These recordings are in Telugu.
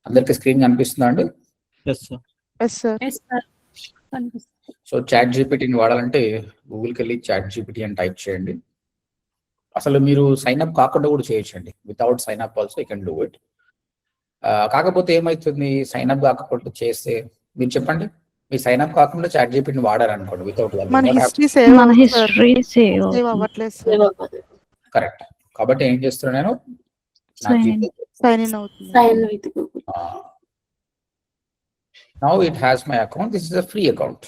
అందరికి స్క్రీన్ కనిపిస్తుందా అండి? సో చాట్ జీపీటీని వాడాలంటే గూగుల్కి వెళ్ళి చాట్ జీపీటీ అని టైప్ చేయండి. అసలు మీరు సైన్ అప్ కాకుండా కూడా చేయొచ్చండి. Without sign up also you can do it. కాకపోతే ఏమవుతుంది, సైన్ అప్ కాకుండా చేస్తే, మీరు చెప్పండి, మీ సైన్ అప్ కాకుండా చాట్ జీపీటీని వాడారనుకోండి వితౌట్ కరెక్ట్. కాబట్టి ఏం చేస్తున్నా నేను now it has my account. This is a free account.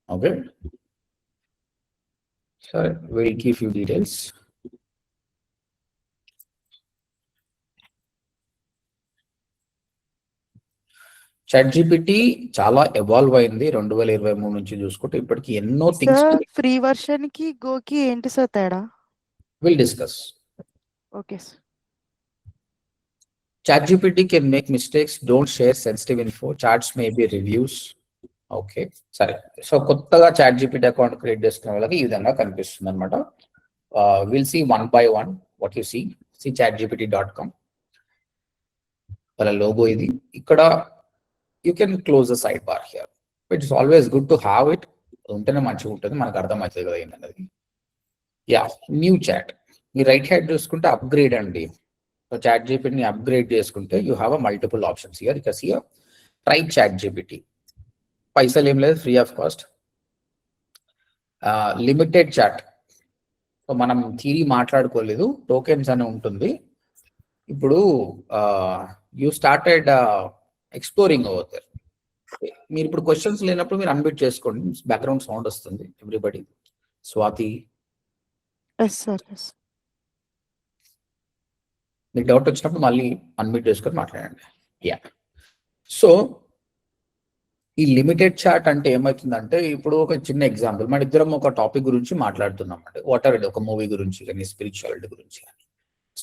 Okay, so we'll give you details. ChatGPT చాలా ఎవాల్వ్ అయింది 2023 నుంచి చూసుకుంటే ఇప్పటికి ఎన్నో థింగ్స్. ఫ్రీ వర్షన్ కి గో కి ఏంటి సార్ తేడా? Will discuss. Okay sir. ChatGPT can make mistakes, don't share sensitive info, chats may be reviews. Okay సరే. సో కొత్తగా చాట్ జీపీటీ అకౌంట్ క్రియేట్ చేసుకునే వాళ్ళకి ఈ విధంగా కనిపిస్తుంది అనమాట. Will see one by one what you see chatgpt.com. వాళ్ళ లోగో ఇది. ఇక్కడ you can close the sidebar here. It's always good to have it. ఉంటేనే మంచిగా ఉంటుంది, మనకు అర్థమవుతుంది కదా ఏంటన్నది. Yeah, new chat. మీ రైట్ హ్యాండ్ చూసుకుంటే అప్గ్రేడ్ అండి. సో చాట్ జీపీటీని అప్గ్రేడ్ చేసుకుంటే you have multiple options here. ఇక హియర్ ట్రై చాట్ జీపీటీ. పైసలు ఏం లేదు, free of cost. Limited chat. So మనం థియరీ మాట్లాడుకోలేదు, టోకెన్స్ అని ఉంటుంది. ఇప్పుడు యూ స్టార్టెడ్ ఎక్స్ప్లోరింగ్ అవుతారు. మీరు ఇప్పుడు క్వశ్చన్స్ లేనప్పుడు మీరు అన్మ్యూట్ చేసుకోండి, బ్యాక్గ్రౌండ్ సౌండ్ వస్తుంది. ఎవ్రీబడి. స్వాతి, మీకు డౌట్ వచ్చినప్పుడు మళ్ళీ అన్మ్యూట్ చేసుకొని మాట్లాడండి. యా, సో ఈ లిమిటెడ్ చాట్ అంటే ఏమవుతుందంటే, ఇప్పుడు ఒక చిన్న ఎగ్జాంపుల్, మన ఇద్దరం ఒక టాపిక్ గురించి మాట్లాడుతున్నాం అంటే వాట్ ఎవర్, ఒక మూవీ గురించి కానీ స్పిరిచువాలిటీ గురించి కానీ.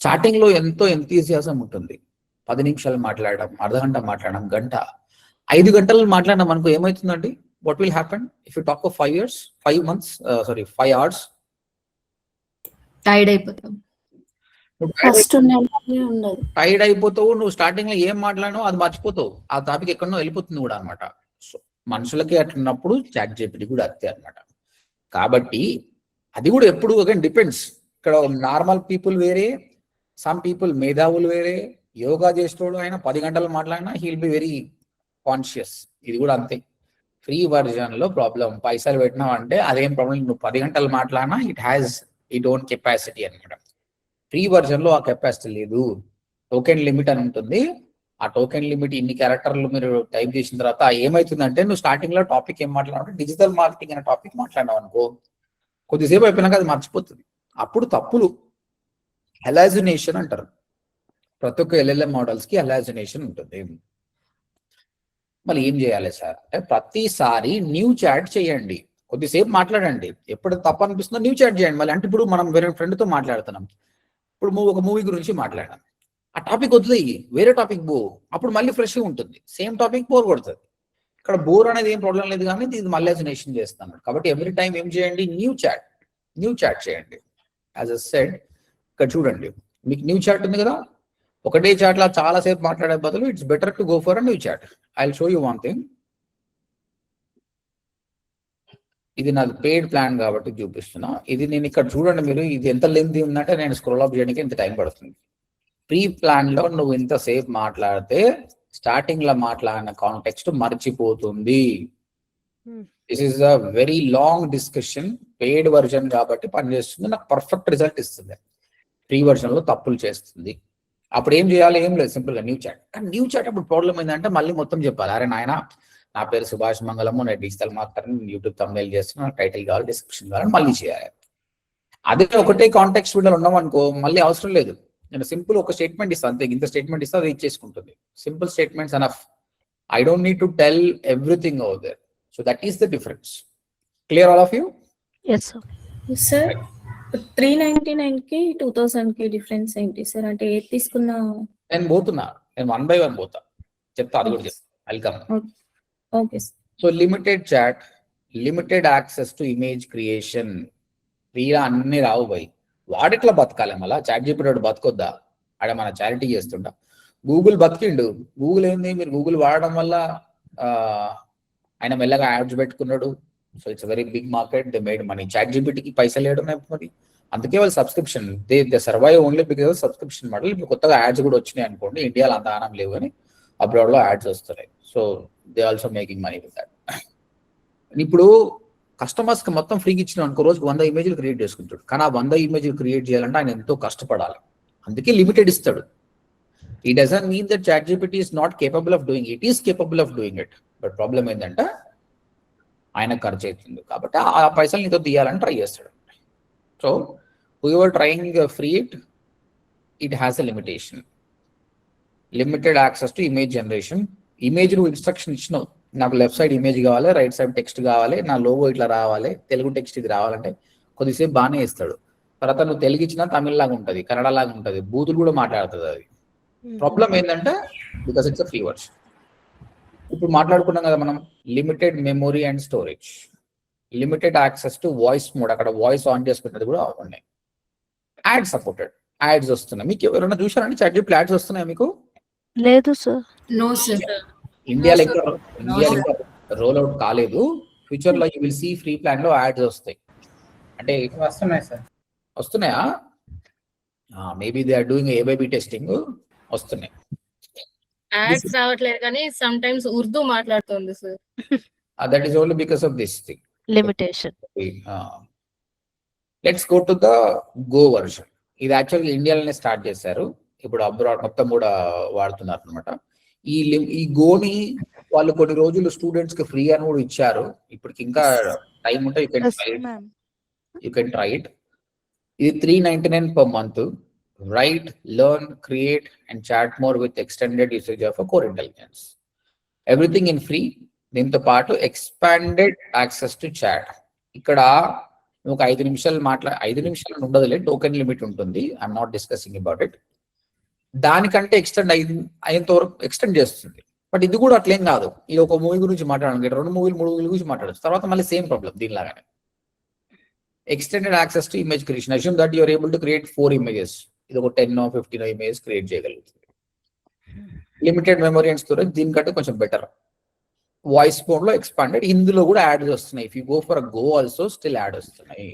స్టార్టింగ్ లో ఎంతో ఎంతూజియాజం ఉంటుంది. 10 నిమిషాలు మాట్లాడడం, అర్ధగంట మాట్లాడడం, గంట, 5 గంటలు మాట్లాడడం అనుకో, ఏమవుతుందండి? What will happen if you talk for 5 hours? Tired అయిపోతావు. టైర్డ్ అయిపోతావు. నువ్వు స్టార్టింగ్ లో ఏం మాట్లాడినావు అది మర్చిపోతావు, ఆ టాపిక్ ఎక్కడనో వెళ్ళిపోతుంది కూడా అనమాట. సో మనుషులకి అట్లున్నప్పుడు చాట్ జీపీటీ కూడా అంతే అనమాట. కాబట్టి అది కూడా ఎప్పుడు అగైన్ డిపెండ్స్. ఇక్కడ నార్మల్ పీపుల్ వేరే, సమ్ పీపుల్ మేధావులు వేరే. యోగా చేసేటోడు ఆయన 10 గంటలు మాట్లాడినా హీల్ బి వెరీ కాన్షియస్. ఇది కూడా అంతే. ఫ్రీ వర్జన్ లో ప్రాబ్లం, పైసలు పెట్టినావు అంటే అదేం ప్రాబ్లం, నువ్వు 10 గంటలు మాట్లాడినా it has it own capacity అనమాట. ఫ్రీ వర్జన్ లో ఆ కెపాసిటీ లేదు. టోకెన్ లిమిట్ అని ఉంటుంది. ఆ టోకెన్ లిమిట్ ఇన్ని క్యారెక్టర్లు మీరు టైప్ చేసిన తర్వాత ఏమవుతుందంటే, నువ్వు స్టార్టింగ్ లో టాపిక్ ఏం మాట్లాడావు, డిజిటల్ మార్కెటింగ్ అనే టాపిక్ మాట్లాడినావు అనుకో, కొద్దిసేపు అయిపోయినాక అది మర్చిపోతుంది. అప్పుడు తప్పులు. హెలాజినేషన్ అంటారు. ప్రతి ఒక్క ఎల్ఎల్ఎం మోడల్స్ కి హెలాజినేషన్ ఉంటుంది. మళ్ళీ ఏం చేయాలి సార్ అంటే, ప్రతిసారి న్యూ చాట్ చేయండి, కొద్దిసేపు మాట్లాడండి. ఎప్పుడు తప్పు అనిపిస్తుందో న్యూ చాట్ చేయండి. మళ్ళీ అంటే ఇప్పుడు మనం వేరే ఫ్రెండ్తో మాట్లాడుతున్నాం, ఇప్పుడు ఒక మూవీ గురించి మాట్లాడాం, ఆ టాపిక్ వదిలేయి, వేరే టాపిక్ పో, అప్పుడు మళ్ళీ ఫ్రెష్గా ఉంటుంది. సేమ్ టాపిక్ బోర్ కొడుతుంది. ఇక్కడ బోర్ అనేది ఏం ప్రాబ్లం లేదు, కానీ ఇది మళ్ళీ హెలాజినేషన్ చేస్తాను. కాబట్టి ఎవ్రీ టైం ఏం చేయండి, న్యూ చాట్ చేయండి. యాజ్ అ సెడ్, ఇక్కడ చూడండి, మీకు న్యూ చాట్ ఉంది కదా, ఒకటే చాట్ లా చాలా సేపు మాట్లాడే బదులు it's better to go for a new chat. I will show you one thing. ఇది నాది పెయిడ్ ప్లాన్ కాబట్టి చూపిస్తున్నా. ఇది నేను ఇక్కడ చూడండి, మీరు ఇది ఎంత లెంత్ ఉందంటే నేను స్క్రోల్ అప్ చేయడానికి ఇంత టైం పడుతుంది. ప్రీ ప్లాన్ లో నువ్వు ఇంతసేపు మాట్లాడితే స్టార్టింగ్ లో మాట్లాడిన కాంటెక్స్ట్ మర్చిపోతుంది. This is a very long discussion. Paid version కాబట్టి పనిచేస్తుంది, నాకు పర్ఫెక్ట్ రిజల్ట్ ఇస్తుంది. ప్రీ వర్జన్ లో తప్పులు చేస్తుంది. అప్పుడు ఏం చేయాలి, ఏం లేదు, సింపుల్ గా న్యూ చాట్. కానీ న్యూ చాట్ అప్పుడు ప్రాబ్లం ఏంటంటే మళ్ళీ మొత్తం చెప్పాలి. అరే నాయన, నా పేరు సుభాష్ మంగళము, నేను డిజిటల్ మార్కెటర్, యూట్యూబ్ థంబ్నెయిల్ చేస్తున్నా, టైటిల్ కావాలి, డిస్క్రిప్షన్ కావాలి, మళ్ళీ చేయాలి. అదే ఒకటే కాంటాక్ట్స్ వీడియోలు ఉన్నాం అనుకో, మళ్ళీ అవసరం లేదు. నేను సింపుల్ ఒక స్టేట్మెంట్ ఇస్తాను అంతే, ఇంత స్టేట్మెంట్ ఇస్తే అది ఇచ్చేసుకుంటుంది. Simple statements enough. I don't need to tell everything over there. So that is the difference. Clear all of you? yes sir. 399 కి 2000 కి డిఫరెన్స్ ఏంటి సార్? అంటే ఏది తీసుకున్నా నేను పోతున్నా, నేను 1 by 1 పోతా, చెప్తా, అది కూడా చెప్తా. Welcome. Okay. So limited chat, limited access to image creation. ఫ్రీగా అన్ని రావు పోయి, వాడిట్లా బతకాలి. మళ్ళీ చాట్ జీపీటీ బతకొద్దా? ఆడ మన చారిటీ చేస్తుంటా. గూగుల్ బతికిండు. గూగుల్ ఏంది, మీరు గూగుల్ వాడడం వల్ల ఆయన మెల్లగా యాడ్స్ పెట్టుకున్నాడు. So it's very big market, they made money. Chat జీపీటీకి పైసలు వేయడం మరి, అందుకే వాళ్ళు subscription, they survive only because subscription model. ఇప్పుడు కొత్తగా యాడ్స్ కూడా వచ్చినాయి అనుకోండి, ఇండియాలో అంత ఆనం లేవు కానీ అబ్రాడ్ లో యాడ్స్ వస్తున్నాయి. So they also making money with that. ఇప్పుడు కస్టమర్స్ కి మొత్తం ఫ్రీగా ఇచ్చిన అనుకో, రోజుకి 100 ఇమేజ్లు క్రియేట్ చేసుకుంటాడు. కానీ ఆ 100 ఇమేజ్లు క్రియేట్ చేయాలంటే ఆయన ఎంతో కష్టపడాలి. అందుకే లిమిటెడ్ ఇస్తాడు. It doesn't mean that ChatGPT is not capable of doing it. It is capable of doing it. But problem ఏంటంటే ఆయన ఖర్చు అవుతుంది కాబట్టి ఆ పైసలు నీతో తీయాలని ట్రై చేస్తాడు. So whoever trying free it has a limitation. Limited access to image generation. Image నువ్వు ఇన్స్ట్రక్షన్ ఇచ్చినావు, నాకు లెఫ్ట్ సైడ్ ఇమేజ్ కావాలి, రైట్ సైడ్ టెక్స్ట్ కావాలి, నా లోగో ఇట్లా రావాలి, తెలుగు టెక్స్ట్ ఇది రావాలంటే కొద్దిసేపు బాగానే ఇస్తాడు. తర్వాత నువ్వు తెలుగు ఇచ్చినా తమిళ లాగా ఉంటుంది, కన్నడ లాగా ఉంటుంది, బూతులు కూడా మాట్లాడుతుంది అది. ప్రాబ్లం ఏంటంటే బికాస్ ఇట్స్ ఫ్రీ వర్షన్. ఇప్పుడు మాట్లాడుకున్నాం కదా మనం, limited memory and storage, limited access to voice mode, అక్కడ వాయిస్ ఆన్ చేసుకునేది కూడా ఉన్నాయి. యాడ్ సపోర్టెడ్, యాడ్స్ వస్తున్నాయి. మీకు ఎవరైనా చూసారంటే ChatGPT యాడ్స్ వస్తున్నాయి మీకు? లేదు సార్. No, sir. ఇండియాలో ఇంకా రోల్ అవుట్ కాలేదు. ఫ్యూచర్ లో you will see free plan లో యాడ్స్ వస్తాయి. అంటే వస్తున్నాయి సార్. వస్తున్నాయా? Maybe they are doing A B testing. వస్తున్నాయి. యాడ్స్ రావట్లేదు కానీ సమ్ టైమ్స్ ఉర్దూ మాట్లాడుతుంది sir. That is only because of this thing. Limitation. Let's go to the go version. ఇది యాక్చువల్గా ఇండియాలోనే స్టార్ట్ చేశారు, ఇప్పుడు అబ్రాడ్ మొత్తం కూడా వాడుతున్నారు అనమాట. ఈ గోని వాళ్ళు కొన్ని రోజులు స్టూడెంట్స్ కి ఫ్రీ అని కూడా ఇచ్చారు. ఇప్పటికి ఇంకా టైం ఉంటే యూ కెన్ ట్రై ఇట్. ఇది $399 per month. Write, learn, create and chat more with extended usage of a core intelligence. Everything in free. దీంతో పాటు ఎక్స్పాండెడ్ యాక్సెస్ టు చాట్. ఇక్కడ ఒక 5 నిమిషాలు 5 నిమిషాలు ఉండదులే, టోకెన్ లిమిట్ ఉంటుంది. I'm not discussing about it. దానికంటే ఎక్స్టెండ్ అయ్యేంత వరకు ఎక్స్టెండ్ చేస్తుంది. బట్ ఇది కూడా అట్లేం కాదు. ఇది ఒక మూవీ గురించి మాట్లాడాలి, 2 మూవీలు 3 మూవీల గురించి మాట్లాడచ్చు, తర్వాత మళ్ళీ సేమ్ ప్రాబ్లం దీనిలాగానే. Extended access to image creation. Assume that you are able to create 4 images. ఇది ఒక 10-15 ఇమేజ్ క్రియేట్ చేయగలుగుతుంది. లిమిటెడ్ మెమరీ అండ్ స్టోరేజ్ దీనికంటే కొంచెం బెటర్. వాయిస్ మోడ్ లో ఎక్స్పాండెడ్, ఇందులో కూడా యాడ్స్ వస్తున్నాయి. If you go for go also still ad వస్తున్నాయి.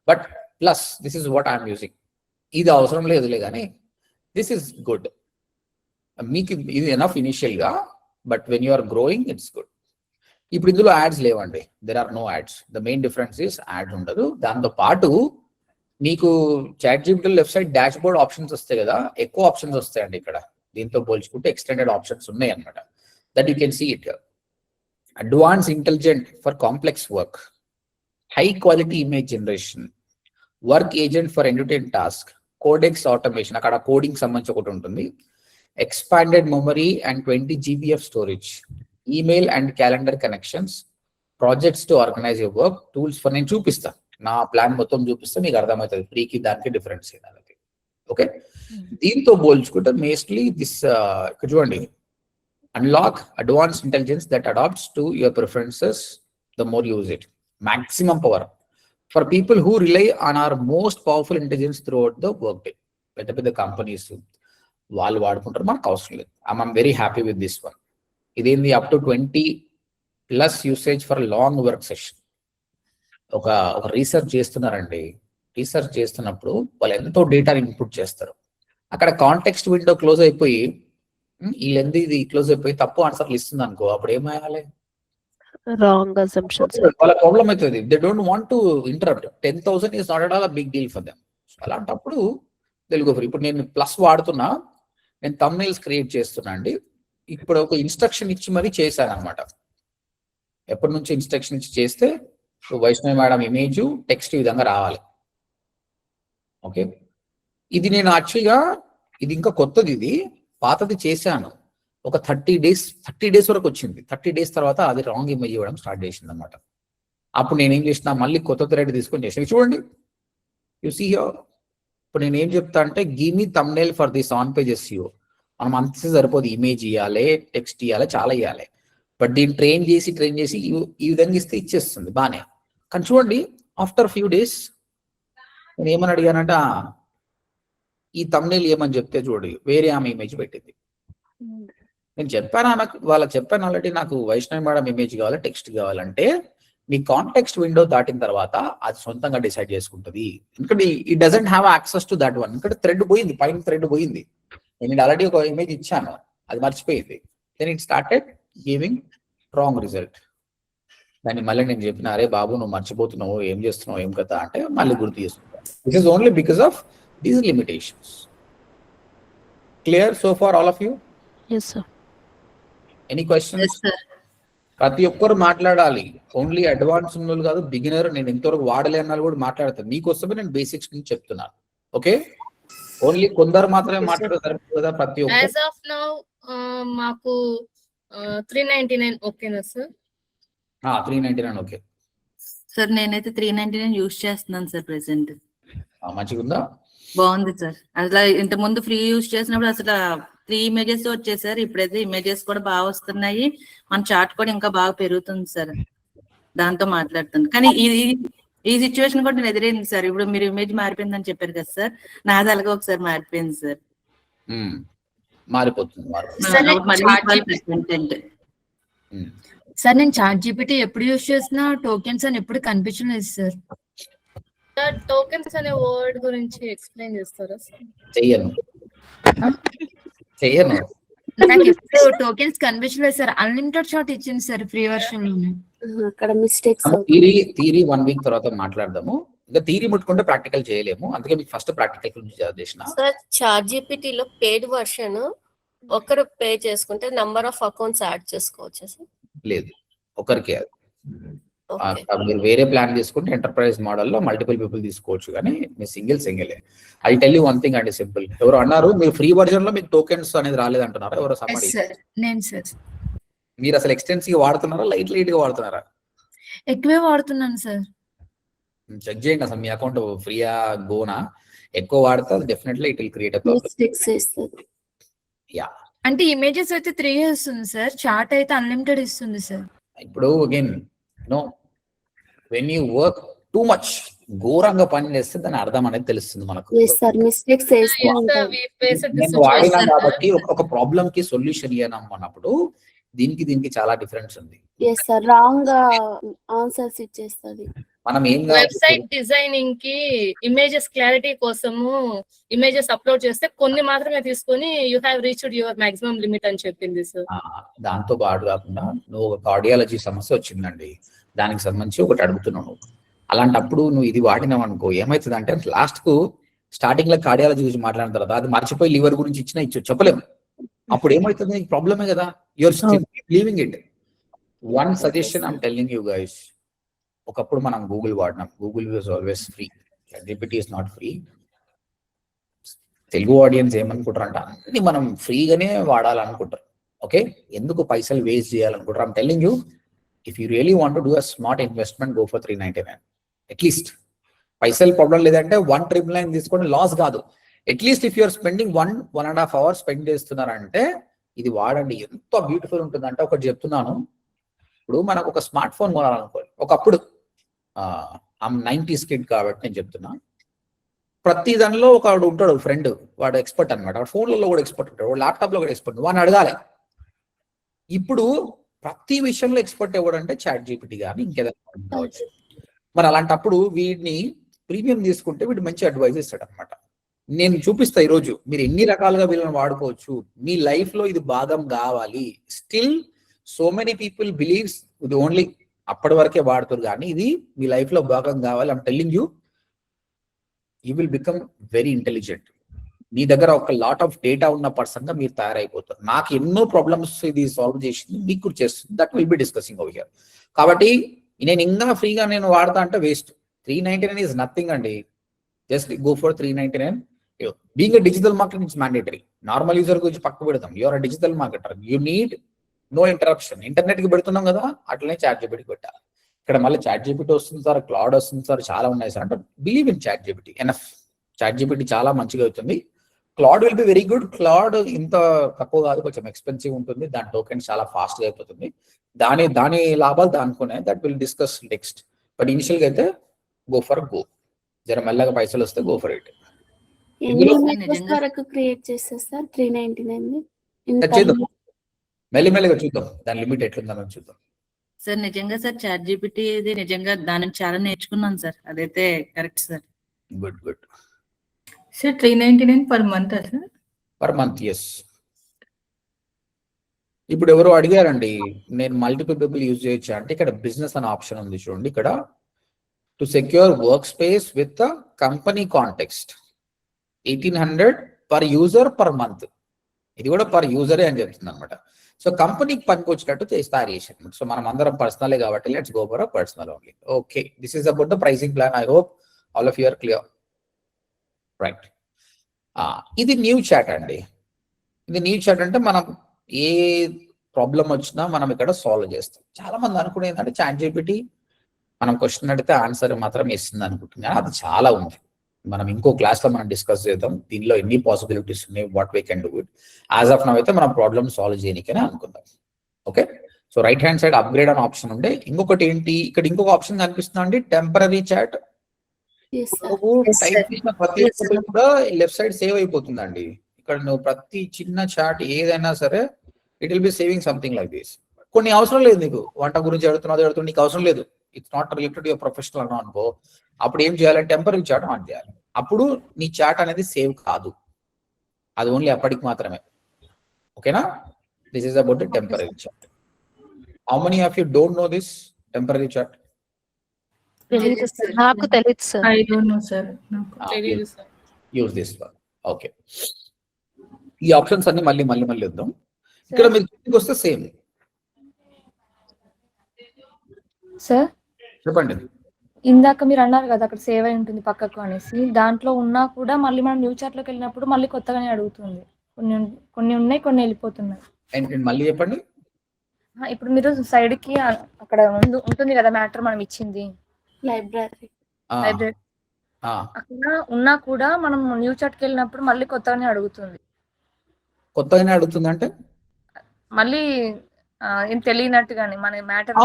But plus this is what I'm using. ఇది అవసరం లేదులే కానీ దిస్ ఇస్ గుడ్. మీకు ఇది ఎనఫ్ ఇనిషియల్ గా, but when you are growing it's good. ఇప్పుడు ఇందులో యాడ్స్ లేవండి, there are no ads. The main difference is ad ఉండదు. దాంతో పాటు మీకు ChatGPT left side dashboard options వస్తాయి కదా, ఎక్కువ ఆప్షన్స్ వస్తాయండి ఇక్కడ. దీంతో పోల్చుకుంటే ఎక్స్టెండెడ్ ఆప్షన్స్ ఉన్నాయి అనమాట. That you can see it. Advance intelligent for complex work, high quality image generation, work agent for entertain task, Codex automation, అక్కడ కోడింగ్ సంబంధించి ఒకటి ఉంటుంది, expanded memory and 20 GB of storage, email and calendar connections, projects to organise your work, tools for. నేను చూపిస్తాను, నా ప్లాన్ మొత్తం చూపిస్తే మీకు అర్థమవుతుంది ఫ్రీకి దానికి డిఫరెన్స్ ఏంటనేది. ఓకే, దీంతో పోల్చుకుంటే మోస్ట్లీ దిస్ ఇక్కడ చూడండి, unlock advance intelligence that adapts to your preferences the more use it, maximum power for people who rely on our most powerful intelligence through the work day. పెద్ద పెద్ద కంపెనీస్ వాళ్ళు వాడుకుంటారు, మనకు అవసరం లేదు. I'm very happy with this one. ఇదేంది up to 20+ usage for long work session. ఒక రీసెర్చ్ చేస్తున్నారండి. రీసెర్చ్ చేస్తున్నప్పుడు వాళ్ళు ఎంతో డేటాని ఇన్పుట్ చేస్తారు. అక్కడ కాంటెక్స్ట్ విండో క్లోజ్ అయిపోయి వీళ్ళెందు ఇది క్లోజ్ అయిపోయి తప్పు ఆన్సర్లు ఇస్తుంది అనుకో, అప్పుడు ఏమయ్యాలి? Wrong assumptions. వాళ్ళ ప్రాబ్లం అవుతుంది. They don't want to interrupt. 10,000 is not at all big deal for them. అలాంటప్పుడు తెలుగు ఫ్రీ. ఇప్పుడు నేను ప్లస్ వాడుతున్నా, నేను థంబ్నెయిల్స్ క్రియేట్ చేస్తున్నా అండి. ఇప్పుడు ఒక ఇన్స్ట్రక్షన్ ఇచ్చి మరీ చేశాను అనమాట. ఎప్పటి నుంచి ఇన్స్ట్రక్షన్ ఇచ్చి చేస్తే వైష్ణవి మేడం ఇమేజ్ టెక్స్ట్ ఈ విధంగా రావాలి. ఓకే, ఇది నేను యాక్చువల్గా ఇది ఇంకా కొత్తది, ఇది పాతది చేశాను. ఒక 30 days వరకు వచ్చింది. 30 days తర్వాత అది రాంగ్ ఇమేజ్ ఇవ్వడం స్టార్ట్ చేసింది అనమాట. అప్పుడు నేనేం చేసిన, మళ్ళీ కొత్త థ్రెడ్ తీసుకొని చేసాను. చూడండి, యు సీ హియర్. ఇప్పుడు నేను ఏం చెప్తా అంటే, give me thumbnail for this on page SEO. మనం అంతే సరిపోదు, ఇమేజ్ ఇవ్వాలి, టెక్స్ట్ ఇవ్వాలి, చాలా ఇవ్వాలి. బట్ దీన్ని ట్రైన్ చేసి ఈ విధంగా ఇస్తే ఇచ్చేస్తుంది బానే. కానీ చూడండి, ఆఫ్టర్ ఫ్యూ డేస్ నేను ఏమని అడిగానంట, ఈ థంబ్నెయిల్ ఏమని చెప్తే చూడండి వేరే ఆమె ఇమేజ్ పెట్టింది. నేను చెప్పాను నాకు వాళ్ళకి చెప్పాను ఆల్రెడీ, నాకు వైష్ణవి మేడం ఇమేజ్ కావాలి, టెక్స్ట్ కావాలంటే మీ కాంటెక్స్ట్ విండో దాటిన తర్వాత అది సొంతంగా డిసైడ్ చేసుకుంటుంది. ఎందుకంటే it doesn't have access to that one. ఎందుకంటే థ్రెడ్ పోయింది, పైన థ్రెడ్ పోయింది. నేను ఆల్రెడీ ఒక ఇమేజ్ ఇచ్చాను, అది మర్చిపోయింది. Then it started giving wrong result. దాన్ని మళ్ళీ నేను చెప్పిన, అరే బాబు నువ్వు మర్చిపోతున్నావు, ఏం చేస్తున్నావు, ఏం కదా అంటే మళ్ళీ గుర్తు చేసుకుంటాను. This is only because of these limitations. Clear so far all of you? Yes sir. Any questions? ప్రతి ఒక్కరు మాట్లాడాలి, ఓన్లీ అడ్వాన్స్ ఉన్న కాదు, బిగినర్. నేను ఇంతవరకు వాడలేని వాళ్ళు కూడా మాట్లాడతాను. మీకోసమే నేను బేసిక్స్ నుంచి చెప్తున్నాను. ఓకే, ఓన్లీ కొందరు మాత్రమే మాట్లాడతారు కదా. ప్రతి ఒక్కరు యాజ్ ఆఫ్ నౌ మాకు 399 ఓకేనా సార్? 399 okay sir. నేనైతే 399 యూజ్ చేస్తున్నాను సార్ ప్రెసెంట్. మంచిగా ఉందా? బాగుంది సార్. అసలు ఇంత ముందు ఫ్రీ యూజ్ చేసినప్పుడు అసలు 3 ఇమేజెస్ వచ్చేసారు. ఇప్పుడైతే ఇమేజెస్ కూడా బాగా వస్తున్నాయి, మన చార్ట్ కూడా ఇంకా బాగా పెరుగుతుంది సార్ దాంతో మాట్లాడుతుంది. కానీ ఈ సిచ్యువేషన్ కూడా నేను ఎదురైంది సార్. ఇప్పుడు మీరు ఇమేజ్ మారిపోయిందని చెప్పారు కదా సార్, నాది అలాగే ఒకసారి మారిపోయింది సార్. మారిపోతుంది. సార్ నేను చాట్ జీపీటీ ఎప్పుడు యూజ్ చేసినా టోకెన్స్ అని ఎప్పుడు కనిపించలేదు సార్. టోకెన్స్ అనే వర్డ్ గురించి ఎక్స్ప్లెయిన్ చేస్తారా సార్? చెయ్యను. నాకు ఎప్పుడు టోకెన్స్ కనిపించలేదు సార్. అన్లిమిటెడ్ షాట్ ఇచ్చింది సార్ ఫ్రీ వర్షన్ లోనే. అక్కడ మిస్టేక్స్. థియరీ 1 వీక్ తర్వాత మాట్లాడదాము. ఇంకా థియరీ ముట్టుకుంటే ప్రాక్టికల్ చేయలేము, అందుకే మీకు ఫస్ట్ ప్రాక్టికల్ గురించి చేసిన. సార్ చాట్ జీపీటీలో పెయిడ్ వర్షన్ ఒకరు పే చేసుకుంటే నంబర్ ఆఫ్ అకౌంట్స్ యాడ్ చేసుకోవచ్చు సార్? లేదు, ఒకరికే. మీరు వేరే ప్లాన్ తీసుకుంటే ఎంటర్ప్రైజ్ మోడల్లో మల్టిపుల్ పీపుల్ తీసుకోవచ్చు, కానీ మీరు single. I tell you one thing అండి, సింపుల్. ఎవరు అన్నారు మీరు ఫ్రీ వర్జన్ లో మీకు టోకెన్స్ అనేది రాలేదంటున్నారా? ఎవరో సమ్మడి. నేను సార్. మీరు అసలు ఎక్స్టెన్సివ్ వాడుతున్నారా, లైట్ గా వాడుతున్నారా? ఎక్కువే వాడుతున్నాను సార్. చెక్ చేయండి అసలు మీ అకౌంట్ ఫ్రీయా గోనా. ఎక్కువ వాడితే definitely it will create yeah. అంటే ఇమేజెస్ అయితే 3 ఇస్తుంది సార్, చార్ట్ అయితే అన్లిమిటెడ్ ఇస్తుంది సార్. ఇప్పుడు again no, when you work too much, ఘోరంగా పని చేస్తే దాని అర్థం అనేది తెలుస్తుంది మనకు. నేను వాడినా కాబట్టి ఒక ప్రాబ్లం కి సొల్యూషన్ ఇవ్వడం అన్నప్పుడు దీనికి చాలా డిఫరెన్స్ ఉంది. రాంగ్ ఆన్సర్స్ ఇచ్చేస్తుంది. మనం ఏం వెబ్సైట్ డిజైనింగ్ కి ఇమేజెస్ క్లారిటీ కోసము ఇమేజెస్ అప్లోడ్ చేస్తే కొన్ని మాత్రమే తీసుకొని you have reached your maximum limit అని చెప్పింది సార్. దాంతో పాటు కాకుండా నువ్వు ఒక కార్డియాలజీ సమస్య వచ్చిందండి, దానికి సంబంధించి ఒకటి అడుగుతున్నావు. అలాంటప్పుడు నువ్వు ఇది వాడినావు అనుకో, ఏమవుతుంది అంటే లాస్ట్ కు స్టార్టింగ్ లో కార్డియాలజీ గురించి మాట్లాడిన తర్వాత అది మర్చిపోయి లివర్ గురించి చెప్పలేము. అప్పుడు ఏమవుతుంది, ప్రాబ్లమే కదా. You're still leaving it. One suggestion I'm telling you guys, ఒకప్పుడు మనం గూగుల్ వాడినాం. Google was always free, ChatGPT is not free. Telugu audience ఏమనుకుంటారు అంటే అన్ని మనం ఫ్రీగానే వాడాలనుకుంటారు. ఓకే, ఎందుకు పైసలు వేస్ట్ చేయాలనుకుంటారు? I'm telling you, if you really want to do a smart investment, go for 399. At least పైసలు ప్రాబ్లం లేదంటే 199 తీసుకోండి, లాస్ కాదు. At least if you're spending 1.5 hours spend చేస్తున్నారంటే ఇది వాడండి. ఎంత బ్యూటిఫుల్ ఉంటుందంటే ఒకటి చెప్తున్నాను. ఇప్పుడు మనకు ఒక స్మార్ట్ ఫోన్ కొనాలనుకోండి, ఒకప్పుడు 90s కిడ్ కాబట్టి నేను చెప్తున్నా, ప్రతి దానిలో ఒకడు ఉంటాడు ఫ్రెండ్, వాడు ఎక్స్పర్ట్ అనమాట. వాడు ఫోన్లలో కూడా ఎక్స్పర్ట్ ఉంటాడు, వాడు ల్యాప్టాప్ లో కూడా ఎక్స్పర్ట్, వాడిని అడగాలి. ఇప్పుడు ప్రతి విషయంలో ఎక్స్పర్ట్ ఎవడంటే ChatGPT కానీ ఇంకేదైనా కావచ్చు. మరి అలాంటప్పుడు వీడిని ప్రీమియం తీసుకుంటే వీడు మంచి అడ్వైజ్ ఇస్తాడు అనమాట. నేను చూపిస్తా ఈరోజు, మీరు ఎన్ని రకాలుగా వీళ్ళని వాడుకోవచ్చు. మీ లైఫ్ లో ఇది భాగం కావాలి. Still so many people believes ఇది ఓన్లీ అప్పటి వరకే వాడుతారు, కానీ ఇది మీ లైఫ్ లో భాగం కావాలి. I'm telling you, you will become very intelligent. మీ దగ్గర ఒక లాట్ ఆఫ్ డేటా ఉన్న పర్సన్ గా మీరు తయారైపోతారు. నాకు ఎన్నో ప్రాబ్లమ్స్ ఇది సాల్వ్ చేసింది, మీకు కూడా చేస్తుంది. That will be discussing over here. కాబట్టి నేను ఇంకా ఫ్రీగా నేను వాడతా అంటే వేస్ట్. 399 ఈజ్ నథింగ్ అండి. Just go for 399. Being a digital marketer it's mandatory. Normal user గురించి పక్క పెడతాం. You're a digital marketer, you need no interruption. Internet కి పెడుతున్నాం కదా, అట్లనే ChatGPT పెట్టాలి. ఇక్కడ మళ్ళీ ChatGPT వస్తుంది సార్, క్లౌడ్ వస్తుంది సార్, చాలా ఉన్నాయి సార్ అంటే believe in ChatGPT enough. ChatGPT చాలా మంచిగా అవుతుంది. Cloud will be very good. Cloud ఇంత తక్కువ కాదు, కొంచెం ఎక్స్పెన్సివ్ ఉంటుంది. దాని టోకెన్ చాలా ఫాస్ట్ గా అయిపోతుంది. దాని లాభాలు దానుకునే that will discuss next. But initial గా అయితే గో ఫర్ గో. జర మెల్లగా పైసలు వస్తే గో ఫర్ ఇట్. వరకు క్రియేట్ చేస్తారు సార్ 399? చేద్దాం, మెల్లిమెల్లిగా చూద్దాం దాని లిమిట్ ఎట్లుందని చూద్దాం. సార్ నిజంగా సార్ చాట్ జీపీటీ ఇది నిజంగా దాని నుంచి చాలా నేర్చుకున్నాను సార్, అదైతే correct sir. Good good. Sir 399 per month sir? Per month, yes. ఇప్పుడు ఎవరో అడిగారండి నేను మల్టిపుల్ పీపుల్ యూజ్ చేయొచ్చా అంటే, ఇక్కడ బిజినెస్ అనే ఆప్షన్ ఉంది చూడండి. ఇక్కడ to secure work space with company context 1800 per user per month. ఇది కూడా పర్ యూజరే అని చెప్తుంది అనమాట. సో కంపెనీకి పనికి వచ్చినట్టు తయారు చేసాను. సో మనం అందరం పర్సనలే కాబట్టి let's go for personal only. Okay, this is about the pricing plan. I hope all of you are clear. Right. ఇది న్యూ చాట్ అండి. ఇది న్యూ చాట్ అంటే మనం ఏ ప్రాబ్లం వచ్చినా మనం ఇక్కడ సాల్వ్ చేస్తాం. చాలా మంది అనుకునేది ఏంటంటే చాట్ జీపీటీ మనం క్వశ్చన్ అడిగితే ఆన్సర్ మాత్రం ఇస్తుంది అనుకుంటున్నాను. అది చాలా ఉంది. మనం ఇంకో క్లాస్ లో మనం డిస్కస్ చేద్దాం దీనిలో ఎన్ని పాసిబిలిటీస్ ఉన్నాయి, what we can do it. As of now అయితే మనం ప్రాబ్లమ్ సాల్వ్ చేయడానికనే అనుకుందాం. Okay, so right hand side upgrade అనే ఆప్షన్ ఉండే. ఇంకొకటి ఏంటి, ఇక్కడ ఇంకొక ఆప్షన్ కనిపిస్తుంది అండి, టెంపరరీ చాట్. టైప్ చేసిన ప్రతి ఒక్కటి కూడా లెఫ్ట్ సైడ్ సేవ్ అయిపోతుందండి. ఇక్కడ నువ్వు ప్రతి చిన్న చాట్ ఏదైనా సరే it will be saving something like this. కొన్ని అవసరం లేదు నీకు, వంట గురించి అడుగుతున్నా నీకు అవసరం లేదు, it's not related your professional అన్నా అనుకో, అప్పుడు ఏం చేయాలి, టెంపరరీ చాట్ ఆన్ చేయాలి. అప్పుడు నీ చాట్ అనేది సేవ్ కాదు, అది ఓన్లీ అప్పటికి మాత్రమే. ఓకేనా, this is about the temporary chat. How many of you don't know this temporary chat? నాకు తెలియదు sir. I don't know sir. తెలీదు sir. Use this one. Okay, ఈ ఆప్షన్స్ అన్ని మళ్ళీ వద్దాం. ఇక్కడ మీరు కిందకి వస్తే సేమ్. సార్ చెప్పండి. ఇందాక మీరు అన్నారు కదా అక్కడ సేవ్ అయి ఉంటుంది పక్కకు అనేసి, దాంట్లో ఉన్నా కూడా మళ్ళీ మనం న్యూ చాట్ లోకి వెళ్ళినప్పుడు మళ్ళీ కొత్తగానే అడుగుతుంది. కొన్ని ఉన్నాయి, కొన్ని వెళ్ళిపోతున్నాయి. అండ్ మళ్ళీ చెప్పండి. ఇప్పుడు మీరు సైడ్ కి అక్కడ ఉంటుంది కదా మ్యాటర్ మనం ఇచ్చింది లైబ్రరీ. అక్కడ ఉన్నా కూడా మనం న్యూ చాట్ కి వెళ్ళినప్పుడు మళ్ళీ కొత్తగానే అడుగుతుంది. కొత్తగానే అడుగుతుంది అంటే మళ్ళీ ఏం తెలియనట్టుగానే మన మ్యాటర్.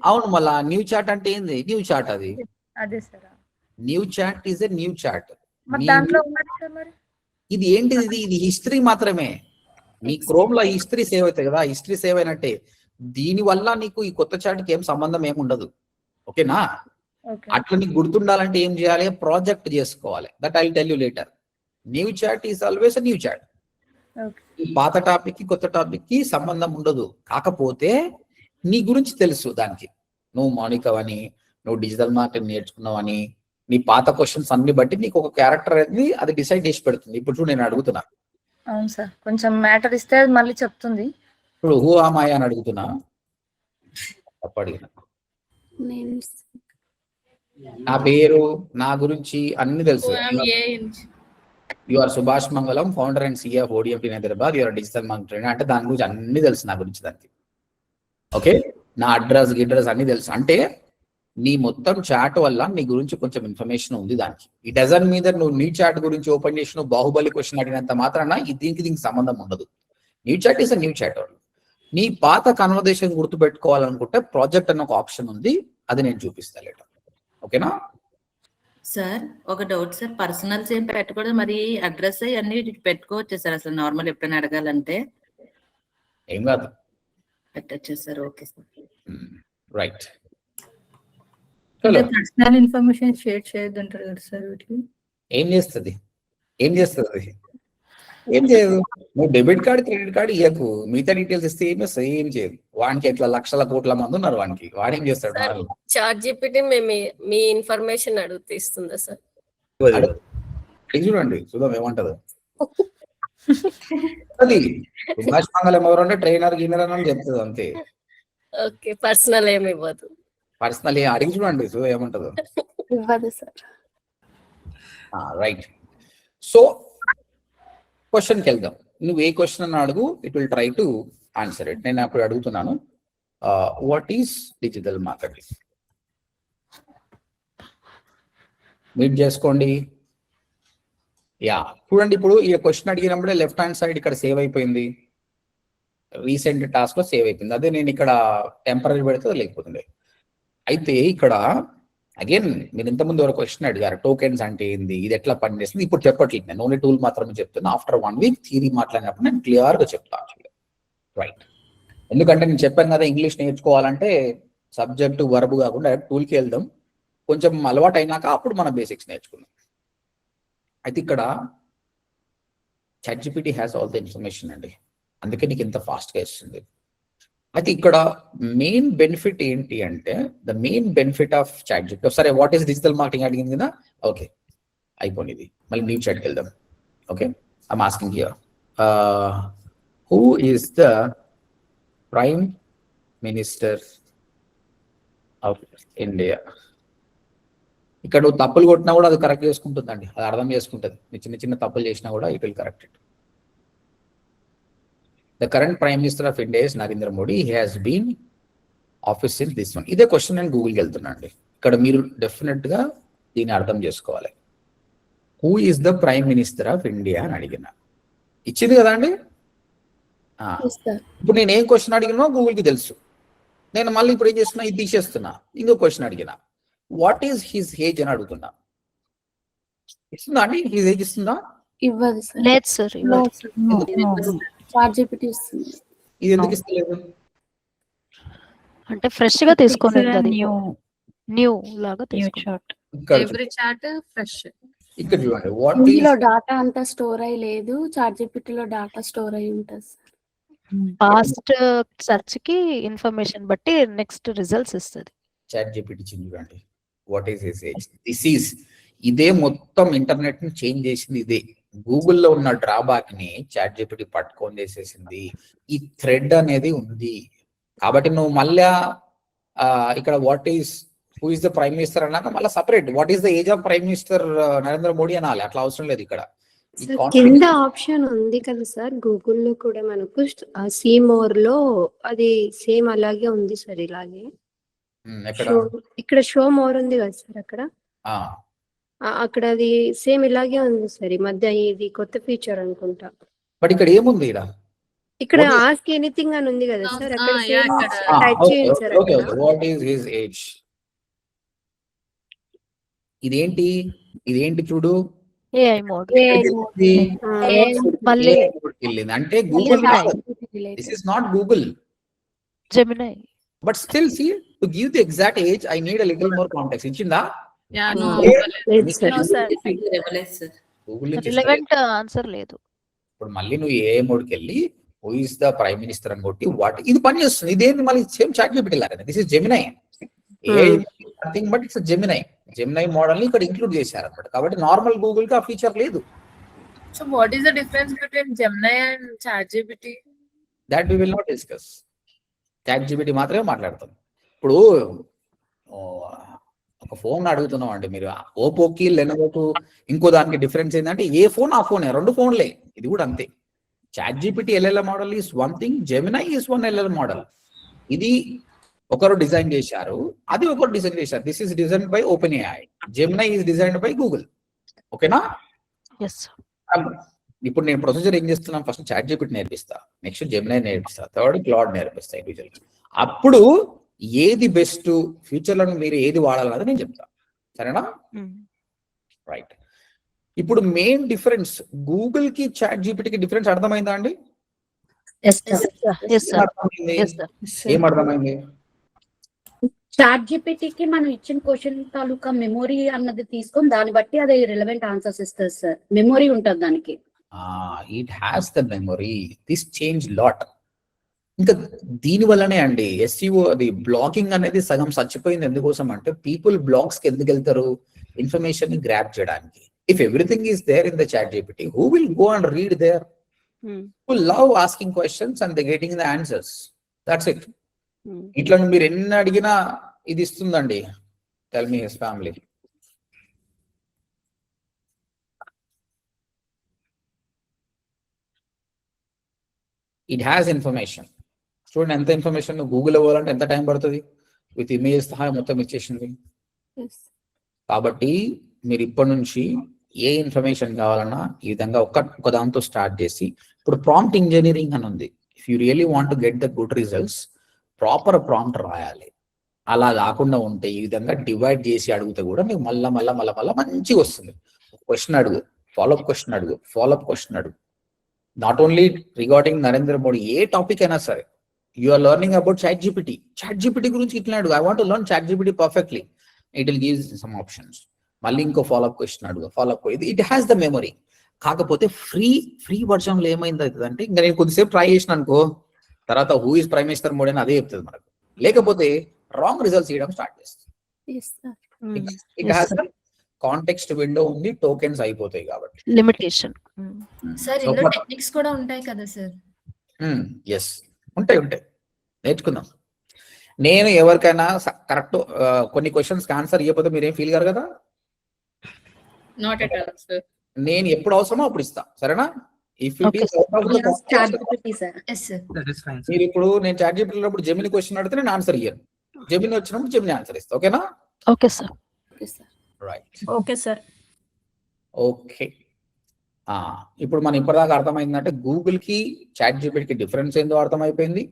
అవును మళ్ళా న్యూ చాట్ అంటే ఏంది? న్యూ చాట్ అది. అదే sir, new chat is a new chat. దాంట్లో ఉన్నది సార్ మరి ఇది ఏంటిది? ఇది హిస్టరీ మాత్రమే. నీ క్రోమ్ లో హిస్టరీ సేవ్ అవుతాయి కదా, హిస్టరీ సేవ్ అయినట్టే. దీని వల్ల నీకు ఈ కొత్త చాట్కి ఏం సంబంధం ఏమి ఉండదు. ఓకేనా? అట్లా నీకు గుర్తుండాలంటే ఏం చేయాలి, ప్రాజెక్ట్ చేసుకోవాలి. That I will tell you later. New chat is always new chat. ఈ పాత టాపిక్ కి కొత్త టాపిక్ కి సంబంధం ఉండదు. కాకపోతే నీ గురించి తెలుసు దానికి, నువ్వు మౌనికవని, నువ్వు డిజిటల్ మార్కెటింగ్ నేర్చుకున్నావని, నీ పాత క్వశ్చన్స్ అన్ని బట్టి నీకు ఒక క్యారెక్టర్ అనేది అది డిసైడ్ చేసి పెడుతుంది. ఇప్పుడు చూడు నేను అడుగుతున్నా. అవును సార్, కొంచెం మ్యాటర్ ఇస్తే మళ్ళీ చెప్తుంది. ఇప్పుడు హూ ఆమ్ ఐ అని అడుగుతున్నా, అడిగిన నా పేరు, నా గురించి అన్ని తెలుసు. You are Subhash Mangalam, founder and CEO of ODFT Hyderabad, you are digital marketing అంటే దాని గురించి అన్ని తెలుసు నా గురించి దానికి. ఓకే, నా అడ్రస్ అన్ని తెలుసు. అంటే నీ మొత్తం చాట్ వల్ల నీ గురించి కొంచెం ఇన్ఫర్మేషన్ ఉంది దానికి. ఈ డజన్ మీద నువ్వు నీ చాట్ గురించి ఓపెన్ చేసి నువ్వు బాహుబలి క్వశ్చన్ అడిగినంత మాత్రాన దీనికి సంబంధం ఉండదు. New chat is a new chat. నీ పాత కన్వర్జేషన్ గుర్తు పెట్టుకోవాలనుకుంటే ప్రాజెక్ట్ అన్న ఒక ఆప్షన్ ఉంది, అది నేను చూపిస్తా లేటర్. ఓకేనా సార్? ఒక డౌట్ సార్, పర్సనల్స్ ఏం పెట్టకూడదు, మరి అడ్రస్ అన్ని పెట్టుకోవచ్చు సార్ అసలు నార్మల్ ఎప్పుడైనా అడగాలంటే? ఏం కాదు, పెట్టచ్చు sir. Okay sir, right. Personal information share చేయొద్దు అంటారు కదా సార్ వీటికి? ఏం చేస్తుంది ఏం చేయదు. నువ్వు డెబిట్ కార్డ్ క్రెడిట్ కార్డ్ ఇవ్వకు, మిగతా డీటెయిల్స్ ఇస్తే ఏం చేస్తుంది? ఏం చేయదు. వానికి ఎట్లా లక్షల కోట్ల మంది ఉన్నారు, వాడేం చేస్తాడు? చాట్ జీపీటీ మీ ఇన్ఫర్మేషన్ అడిగితే ఇస్తుందా సార్? చూడండి చూద్దాం ఏమంటది. అది సుభాష్ మంగళం ఎవరు అంటే ట్రైనర్ గిన్నర్ అని చెప్తుంది అంతే. ఓకే, పర్సనల్ ఏమి ఇవ్వదు. పర్సనల్ అడిగి చూడండి ఏమంటదో. ఇవ్వదు సార్. రైట్. సో క్వశ్చన్కి వెళ్దాం. నువ్వు ఏ క్వశ్చన్ అని అడుగు, it will try to answer it. నేను అప్పుడు అడుగుతున్నాను, what is digital marketing? Meet చేసుకోండి. యా, చూడండి ఇప్పుడు ఈ క్వశ్చన్ అడిగినప్పుడే లెఫ్ట్ హ్యాండ్ సైడ్ ఇక్కడ సేవ్ అయిపోయింది, రీసెంట్ టాస్క్ లో సేవ్ అయిపోయింది. అదే నేను ఇక్కడ టెంపరీ పెడితే లేకపోతుండే. అయితే ఇక్కడ అగైన్ మీరు ఇంతకుముందు ఒక క్వశ్చన్ అడిగారు, టోకెన్స్ అంటే ఏంది, ఇది ఎట్లా పనిచేస్తుంది, ఇప్పుడు చెప్పట్లేదు నేను, ఓన్లీ టూల్ మాత్రమే చెప్తున్నా. ఆఫ్టర్ 1 వీక్ థియరీ మాట్లాడినప్పుడు నేను క్లియర్గా చెప్తాను. రైట్, ఎందుకంటే నేను చెప్పాను కదా, ఇంగ్లీష్ నేర్చుకోవాలంటే సబ్జెక్టు వర్బ్ కాకుండా టూల్కి వెళ్దాం, కొంచెం అలవాటు అయినాక అప్పుడు మనం బేసిక్స్ నేర్చుకుందాం. అయితే ఇక్కడ ChatGPT has all the information అండి, అందుకే నీకు ఇంత ఫాస్ట్గా ఇస్తుంది. అయితే ఇక్కడ మెయిన్ బెనిఫిట్ ఏంటి అంటే, the main benefit of ChatGPT, సరే వాట్ ఈస్ డిజిటల్ మార్కెటింగ్ అడిగింది కదా, ఓకే అయిపోయింది, మళ్ళీ న్యూ చాట్కి వెళ్దాం. Okay, I'm asking here, who is the prime minister of India. ఇక్కడ నువ్వు తప్పులు కొట్టినా కూడా అది కరెక్ట్ చేసుకుంటుందండి, అది అర్థం చేసుకుంటుంది. నీ చిన్న చిన్న తప్పులు చేసినా కూడా it will correct it. The current prime minister of India is Narendra Modi, he has been office in this one. ఇదే క్వశ్చన్ నేను గూగుల్కి వెళ్తున్నా అండి, ఇక్కడ మీరు డెఫినెట్గా దీన్ని అర్థం చేసుకోవాలి. Who is the prime minister of India అని అడిగిన, ఇచ్చింది కదా అండి. ఇప్పుడు నేను ఏం క్వశ్చన్ అడిగినా గూగుల్కి తెలుసు, నేను మళ్ళీ ఇప్పుడు ఏం చేస్తున్నా, ఇది తీసేస్తున్నా, ఇంకో క్వశ్చన్ అడిగిన, వాట్ ఈస్ హిజ్ ఏజ్ అని అడుగుతున్నా, ఇస్తుందా అండి, హిజ్ ఏజ్ ఇస్తుందా? ఇవ్వదు సార్. లేదు సార్, ChatGPT ఇస్తుంది. ఇది ఎందుకు ఇస్తలేదు? అంటే ఫ్రెష్ గా తీసుకొని న్యూ లాగా తీసుకున్నాడు. ఇక్కడ ఎవ్రీ చాట్ ఫ్రెష్. ఇక్కడ చూడండి, వాట్ ఇందులో ఈస్ డాటా అంతా స్టోర్ అయ్యి లేదు, ChatGPT లో డాటా స్టోర్ అయ్యి ఉంటుంది సార్. పాస్ట్ సెర్చ్ కి ఇన్ఫర్మేషన్ బట్టి నెక్స్ట్ రిజల్ట్స్ ఇస్తుంది. ChatGPT చూడండి, what is his age. This is, ఇదే మొత్తం ఇంటర్నెట్ ని చేంజ్ చేసింది ఇదే. గూగుల్లో ఉన్న డ్రాబ్యాక్ ని ChatGPT పట్టుకొని చేసేసింది. ఈ థ్రెడ్ అనేది ఉంది కాబట్టి నువ్వు మళ్ళా ఇక్కడ what is, who is the prime minister అన్నాక మళ్ళీ separate what is the age of prime minister Narendra Modi అనాలి, అట్లా అవసరం లేదు. ఇక్కడ కింద ఆప్షన్ ఉంది కదా సార్, గూగుల్లో కూడా మనకు సీ మోర్ లో అది సేమ్ అలాగే ఉంది సార్, ఇలాగే ఇక్కడ షో మోర్ ఉంది కదా సార్, అక్కడ అది సేమ్ ఇలాగే ఉంది సార్. ఈ మధ్య ఇది కొత్త ఫీచర్ అనుకుంటా. బట్ ఇక్కడ ఏముంది, ఇక్కడ ఆస్క్ ఎనీథింగ్ అని ఉంది కదా సార్, అక్కడ టైప్ చేయండి sir. What is his age, ఇదేంటి చూడు, AI మోడ్ మళ్ళీ అంటే Google, this is not Google, Gemini. But still see to give the exact age I need a little more context. ఇచ్చిందా? రిలవెంట్ ఆన్సర్ లేదు. ఇప్పుడు మళ్ళీ నువ్వు AI మోడ్కి వెళ్ళి who is the prime minister అని కొట్టి వాట్, ఇది పని చేస్తుంది. ఇదేంటి మళ్ళీ సేమ్ ChatGPT లాగా, this is Gemini. AI nothing but it's Gemini model ని ఇక్కడ ఇంక్లూడ్ చేశారు అన్నమాట. కాబట్టి నార్మల్ గూగుల్ కి ఆ ఫీచర్ లేదు. So what is the difference between Gemini and ChatGPT? That we will not discuss. ChatGPT మాత్రమే మాట్లాడతాం. ఇప్పుడు ఒక ఫోన్ అడుగుతున్నాం అంటే మీరు ఓపోకి లెనోవోకు ఇంకో దానికి డిఫరెన్స్ ఏంటంటే ఏ ఫోన్ ఆ ఫోనే, రెండు ఫోన్లే. ఇది కూడా అంతే. ChatGPT LLM model is one thing, Gemini is one LLM model. ఇది ఒకరు డిజైన్ చేశారు, అది ఒకరు డిజైన్ చేశారు. This is design by OpenAI, Gemini is designed by Google. ఓకేనా? ఇప్పుడు నేను ప్రొసీజర్ ఏం చేస్తున్నాను, ఫస్ట్ ChatGPT నేర్పిస్తా, నెక్స్ట్ జెమినై నేర్పిస్తా, థర్డ్ క్లాడ్ నేర్పిస్తా ఇండివిజువల్. అప్పుడు ఏది బెస్ట్, ఫ్యూచర్ లో మీరు ఏది వాడాలన్నది నేను చెప్తా, సరేనా? రైట్. ఇప్పుడు మెయిన్ డిఫరెన్స్ గూగుల్ కి ChatGPT కి డిఫరెన్స్ అర్థమైందా అండి? ఏం అర్థమైంది? ChatGPT కి మనం ఇచ్చిన క్వశ్చన్ తాలూకా మెమొరీ అన్నది తీసుకొని దాన్ని బట్టి అది రిలవెంట్ ఆన్సర్స్ ఇస్తుంది సార్. మెమొరీ ఉంటుంది దానికి. It has the memory. This change lot. ఇంకా దీని వల్లనే అండి SEO అది బ్లాగింగ్ అనేది సగం చచ్చిపోయింది. ఎందుకోసం అంటే పీపుల్ బ్లాగ్స్ కి ఎందుకు వెళ్తారు, ఇన్ఫర్మేషన్ ని గ్రాప్ చేయడానికి. If everything is there in the ChatGPT, who will go and read there? People love asking questions and they getting the answers. That's it. ఇట్లా మీరు ఎన్ని అడిగినా ఇది ఇస్తుందండి. Tell me his family. It has information. చూడండి ఎంత ఇన్ఫర్మేషన్. గూగుల్ ఇవ్వాలంటే ఎంత టైం పడుతుంది, విత్ ఇమేజ్ సహా మొత్తం ఇచ్చేసింది. కాబట్టి మీరు ఇప్పటి నుంచి ఏ ఇన్ఫర్మేషన్ కావాలన్నా ఈ విధంగా ఒక దాంతో స్టార్ట్ చేసి, ఇప్పుడు ప్రాంప్ట్ ఇంజనీరింగ్ అని ఉంది. If you really want to get the good results, proper prompt రాయాలి. అలా కాకుండా ఉంటే ఈ విధంగా డివైడ్ చేసి అడిగితే కూడా నీకు మళ్ళా మంచిగా వస్తుంది. క్వశ్చన్ అడుగు, ఫాలోఅప్ క్వశ్చన్ అడుగు, ఫాలోఅప్ క్వశ్చన్ అడుగు. Not only regarding Narendra Modi, ఏ టాపిక్ అయినా సరే. You are learning about chat GPT గురించి ఇట్లా అడుగు. I want to learn chat GPT perfectly, it will give some options. మళ్ళీ ఇంకో ఫాలోఅప్ క్వశ్చన్ అడుగు, ఇట్ హ్యాస్ ద మెమరీ. కాకపోతే ఫ్రీ వర్షన్ లో ఏమైంది అంటే, ఇంకా నేను కొద్దిసేపు ట్రై చేసిన అనుకో, తర్వాత who is prime minister Modi అని అదే చెప్తుంది మనకు. లేకపోతే రాంగ్ రిజల్ట్స్ ఇవ్వడం స్టార్ట్ చేస్తుంది. ఇట్ హ్యాస్ కాంటెక్స్ట్ విండో ఉంది, టోకెన్స్ అయిపోతాయి కాబట్టి. లిమిటేషన్. సార్ ఇందులో టెక్నిక్స్ కూడా ఉంటాయి కదా సార్? ఎస్, ఉంటాయి. నేర్చుకుందాం. నేను ఎవరికైనా కరెక్ట్ కొన్ని క్వశ్చన్స్ ఆన్సర్ ఇవ్వకపోతే మీరేం ఫీల్ గారు కదా. Not at all sir. నేను ఎప్పుడు అవసరమో అప్పుడు ఇస్తా, సరేనా? ఇఫ్ ఇట్ ఈస్ మీరు ఇప్పుడు నేను చాట్ జీపీటీ జెమిని క్వశ్చన్ అడిగితే నేను ఆన్సర్ ఇయ్యను, జెమిని వచ్చినప్పుడు జెమిని ఆన్సర్ ఇస్తా. ఓకేనా? Okay sir. Right. Okay sir. Okay. ఇప్పుడు మనం ఇప్పటిదాకా అర్థమైందంటే గూగుల్ కి చాట్ జీపీటీకి డిఫరెన్స్ ఏందో అర్థమైపోయింది,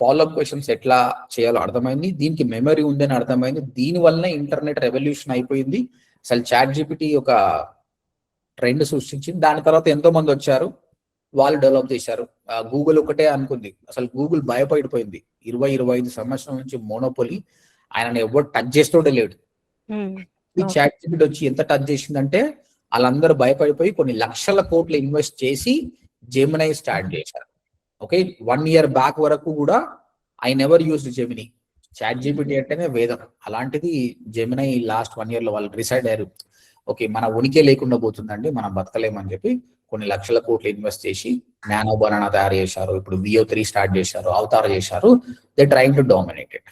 ఫాలోఅప్ క్వశ్చన్స్ ఎట్లా చేయాలో అర్థమైంది, దీనికి మెమరీ ఉందని అర్థమైంది. దీని వల్లనే ఇంటర్నెట్ రెవల్యూషన్ అయిపోయింది. అసలు చాట్ జీపీటీ ఒక ట్రెండ్ సృష్టించింది. దాని తర్వాత ఎంతో మంది వచ్చారు, వాళ్ళు డెవలప్ చేశారు. గూగుల్ ఒకటే అనుకుంది, అసలు గూగుల్ భయపడిపోయింది. 20-25 సంవత్సరాల నుంచి మోనోపోలీ, ఆయన ఎవరు టచ్ చేస్తూనే లేడు. ఈ చాట్ జీపీటీ వచ్చి ఎంత టచ్ చేసిందంటే వాళ్ళందరూ భయపడిపోయి కొన్ని లక్షల కోట్లు ఇన్వెస్ట్ చేసి జెమినై స్టార్ట్ చేశారు. ఓకే, 1 year బ్యాక్ వరకు కూడా I never used Gemini. Chat GPT అంటేనే వేదం, అలాంటిది జెమినై లాస్ట్ 1 year లో వాళ్ళు డిసైడ్ అయ్యారు, ఓకే మన ఉనికే లేకుండా పోతుందండి, మనం బతకలేమని చెప్పి కొన్ని లక్షల కోట్లు ఇన్వెస్ట్ చేసి నానో బనానా తయారు చేశారు. ఇప్పుడు VO3 స్టార్ట్ చేశారు, అవతార్ చేశారు. They trying to dominate it.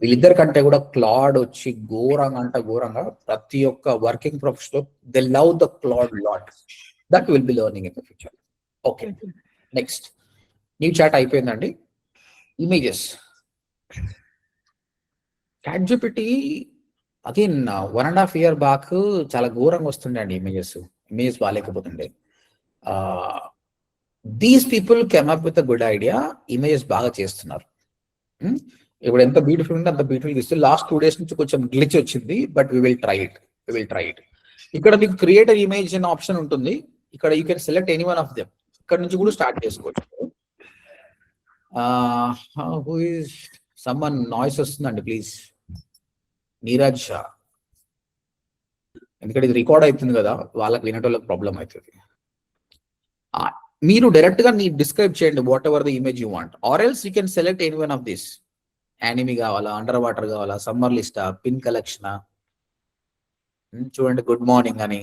వీళ్ళిద్దరి కంటే కూడా క్లాడ్ వచ్చి ఘోరంగా ప్రతి ఒక్క working professional they love the Claude lot. That will be learning in the future. Okay, next new chat అయిపోయిందండి. Images. Chat GPT again 1.5 year back చాలా ఘోరంగా వస్తుండే అండి ఇమేజెస్ బాగాలేకపోతుండే. These people came up with a good idea, images బాగా చేస్తున్నారు. ఇప్పుడు ఎంత బ్యూటిఫుల్ ఉంటే అంత బ్యూటిఫుల్ ఇస్తుంది. లాస్ట్ 2 days నుంచి కొంచెం గ్లిచ్ వచ్చింది, but we will try it. ఇక్కడ మీకు క్రియేట్ ఇమేజ్ అనే ఆప్షన్ ఉంటుంది. ఇక్కడ you can select any one of them. ఇక్కడ నుంచి కూడా స్టార్ట్ చేసుకోవచ్చు. హూ ఇస్ సమ్మన్ నాయిస్ వస్తుందండి ప్లీజ్. నీరజ్ షా, ఎందుకంటే ఇది రికార్డ్ అవుతుంది కదా, వాళ్ళకి వినేటోళ్ళకి ప్రాబ్లం అవుతుంది. మీరు డైరెక్ట్ గా డిస్క్రైబ్ చేయండి whatever the image you want, or else you can select any one of this. Anime కావాలా, అండర్ వాటర్ కావాలా, సమ్మర్ లిస్టా, పిన్ కలెక్షనా, చూడండి గుడ్ మార్నింగ్ అని.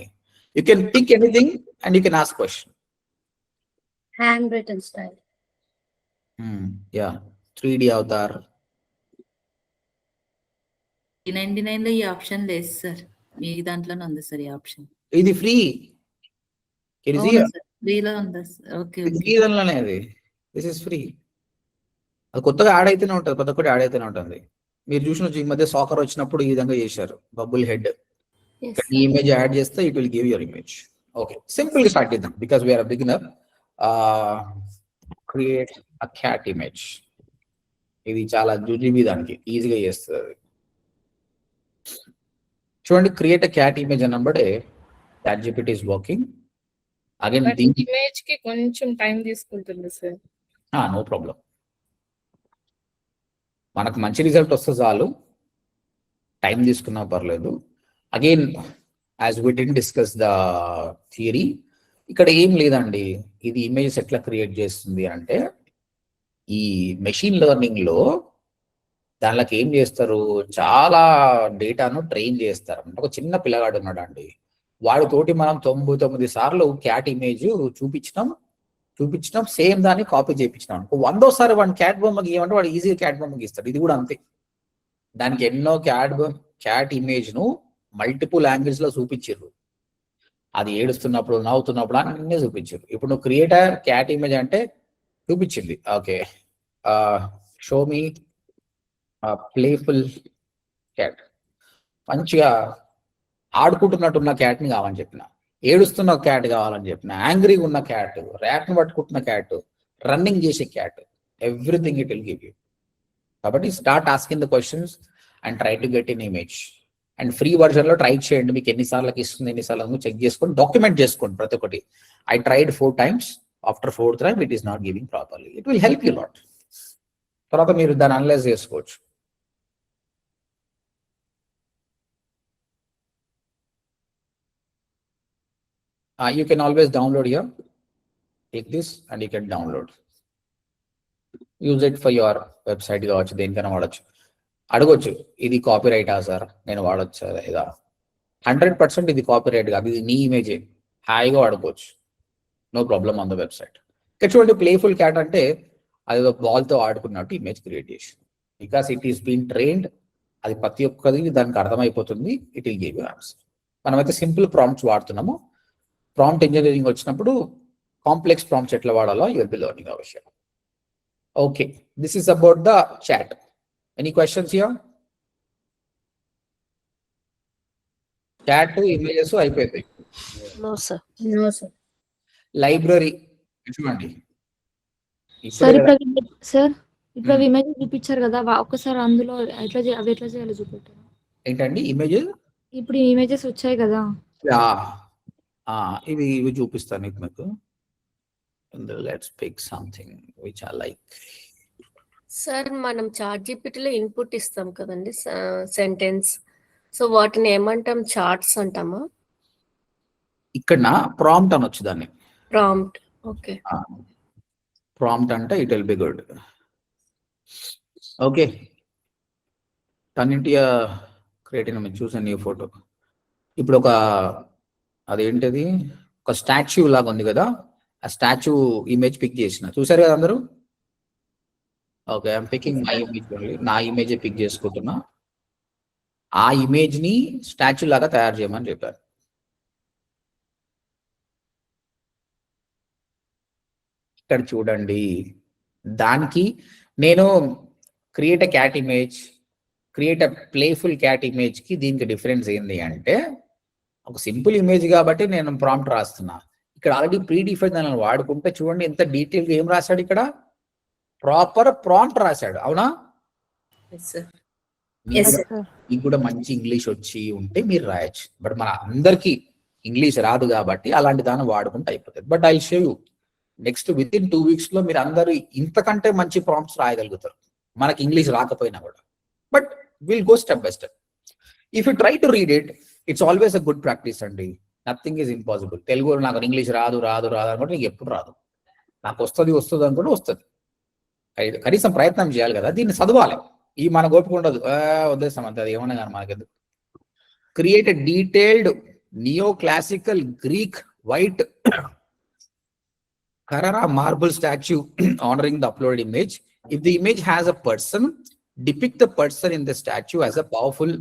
You can pick anything and you can ask question. Handwritten style. Yeah, 3D avatar. 399 లో ఈ ఆప్షన్ లేదు సార్, మీ దాంట్లోనే ఉంది సార్ ఈ ఆప్షన్. ఇది ఫ్రీ, ఫ్రీలో ఉందా సార్? ఓకే, దానిలోనే అది. This is free. అది కొత్తగా యాడ్ అయితేనే ఉంటుంది, ప్రతి ఒక్కటి యాడ్ అయితేనే ఉంటుంది. మీరు చూసిన ఈ మధ్య సాకర్ వచ్చినప్పుడు ఈ విధంగా చేశారు, బబుల్ హెడ్. ఈ ఇమేజ్ యాడ్ చేస్తే it will give your image. Okay, simple గా స్టార్ట్ చేద్దాం because we're beginner. Create a cat image. ఇది చాలా జుజీబీ, దానికి ఈజీగా చేస్తుంది. చూడండి, క్రియేట్ అ క్యాట్ ఇమేజ్ అన్నప్పుడే chat GPT is working. Again image కి కొంచెం టైం తీసుకుంటుంది సార్. నో ప్రాబ్లం, మనకు మంచి రిజల్ట్ వస్తే చాలు, టైం తీసుకున్నా పర్లేదు. Again as we did discuss the theory, ఇక్కడ ఏం లేదండి. ఇది ఇమేజెస్ ఎట్లా క్రియేట్ చేస్తుంది అంటే, ఈ మెషిన్ లెర్నింగ్ లో దానిలోకి ఏం చేస్తారు, చాలా డేటాను ట్రైన్ చేస్తారు. అంటే ఒక చిన్న పిల్లగాడు ఉన్నాడు అండి, వాడితోటి మనం 99 సార్లు క్యాట్ ఇమేజ్ చూపించినాం, సేమ్ దాన్ని కాపీ చేయించినాం అనుకో, 100వ సారి వాడిని క్యాట్ బొమ్మకి ఇవ్వమంటే వాడు ఈజీగా క్యాట్ బొమ్మకి ఇస్తాడు. ఇది కూడా అంతే, దానికి ఎన్నో క్యాట్ ఇమేజ్ ను మల్టిపుల్ యాంగిల్స్ లో చూపించారు. అది ఏడుస్తున్నప్పుడు, నవ్వుతున్నప్పుడు అన్నీ చూపించారు. ఇప్పుడు నువ్వు క్రియేట్ క్యాట్ ఇమేజ్ అంటే చూపించింది. Okay, show me playful cat, మంచిగా ఆడుకుంటున్నట్టున్న క్యాట్ని కావాలని చెప్పిన, ఏడుస్తున్న క్యాట్ కావాలని చెప్పిన, యాంగ్రీగా ఉన్న క్యాట్, ర్యాట్ను పట్టుకుంటున్న క్యాట్, రన్నింగ్ చేసే cat, everything it will give you. కాబట్టి start asking the questions. And try to get in image. And free version లో ట్రై చేయండి, మీకు ఎన్నిసార్లకి ఇస్తుంది ఎన్నిసార్లు చెక్ చేసుకొని డాక్యుమెంట్ చేసుకోండి ప్రతి ఒక్కటి. I tried 4 times. After 4th time, it is not giving properly. It will help you a lot. తర్వాత మీరు దాన్ని అనలైజ్ చేసుకోవచ్చు. You can always download here. Take this and you can download. Use it for your website కావచ్చు, దేనికైనా వాడచ్చు. అడగొచ్చు, ఇది కాపీ రైటా సార్, నేను వాడొచ్చా లేదా? 100% ఇది కాపీ రైట్ కాదు, ఇది నీ ఇమేజే, హాయిగా వాడుకోవచ్చు. No problem on the website. ఇక్కడ చూడండి, ప్లేఫుల్ క్యాట్ అంటే అది బాల్తో ఆడుకున్నట్టు ఇమేజ్ క్రియేట్ చేసి, because it is been trained, అది ప్రతి ఒక్కరికి దానికి అర్థమైపోతుంది. It will give you answer. మనమైతే సింపుల్ ప్రాంప్ట్స్ వాడుతున్నాము. ప్రాంప్ట్ ఇంజనీరింగ్ వచ్చినప్పుడు కాంప్లెక్స్ ప్రాంప్ట్స్ ఎట్లా వాడాలో యూ విల్ బి లెర్నింగ్ ఆ విషయం. Okay, this is about the chat. Any questions here? Chat images అయిపోయింది. No sir. No sir. Library చూడండి. సార్ ఇప్పుడు అవి ఇమేజెస్ చూపించారు కదా, ఒక్కసారి అందులో అవి ఎట్లా చేయాలో చూపెట్టారు. ఏంటండి ఇమేజెస్? ఇప్పుడు ఈ ఇమేజెస్ వచ్చాయి కదా, ఇవి చూపిస్తాను మీకు. Let's pick something which I like. Sir, మనం ChatGPT లో ఇన్పుట్ ఇస్తాం కదండి, సెంటెన్స్. సో వాటిని ఏమంటాం? చార్ట్స్ అంటామా? ఇక్కడ ప్రాంప్ట్ అనొచ్చు దాన్ని. ప్రాంప్ట్. ఓకే, ప్రాంప్ట్ అంటే it will be good. Okay, turn create in choose new photo. ఇప్పుడు అదేంటిది, ఒక స్టాచ్యూ లాగా ఉంది కదా, ఆ స్టాచ్యూ ఇమేజ్ పిక్ చేసిన, చూసారు కదా అందరూ? Okay, I'm picking my image only. నా ఇమేజ్ పిక్ చేసుకుంటున్నా. ఆ ఇమేజ్ ని స్టాచ్యూ లాగా తయారు చేయమని చెప్పారు. ఇక్కడ చూడండి, దానికి నేను create a cat image, create a playful cat image కి దీనికి డిఫరెన్స్ ఏంది అంటే, ఒక సింపుల్ ఇమేజ్ కాబట్టి నేను ప్రాంప్ట్ రాస్తున్నా. ఇక్కడ ఆల్రెడీ ప్రీ డిఫైన్ దాన్ని వాడుకుంటే చూడండి ఎంత డీటెయిల్గా ఏం రాశాడు. ఇక్కడ ప్రాపర్ ప్రాంప్ట్ రాశాడు, అవునా? మీకు కూడా మంచి ఇంగ్లీష్ వచ్చి ఉంటే మీరు రాయొచ్చు. బట్ మన అందరికీ ఇంగ్లీష్ రాదు కాబట్టి అలాంటి దాన్ని వాడుకుంటే అయిపోతుంది. But I show you next with in 2 weeks లో మీరు అందరూ ఇంతకంటే మంచి ప్రాంప్ట్స్ రాయగలుగుతారు, మనకి ఇంగ్లీష్ రాకపోయినా కూడా. But will go step by step. If you try to read it, it's always a good practice అండి. Nothing is impossible. తెలుగులో నాకు ఇంగ్లీష్ రాదు అనుకుంటే నీకు ఎప్పుడు రాదు. నాకు వస్తుంది అనుకుంటే వస్తుంది. కనీసం ప్రయత్నం చేయాలి కదా, దీన్ని చదవాలి. ఈ మన గోపిక ఉండదు, వదిలేస్తాం అంతే, అది ఏమన్నా కానీ మనకి. Create a detailed neo classical Greek white Carrara marble statue honoring the uploaded image. If the image has a person, depict the person in the statue as a powerful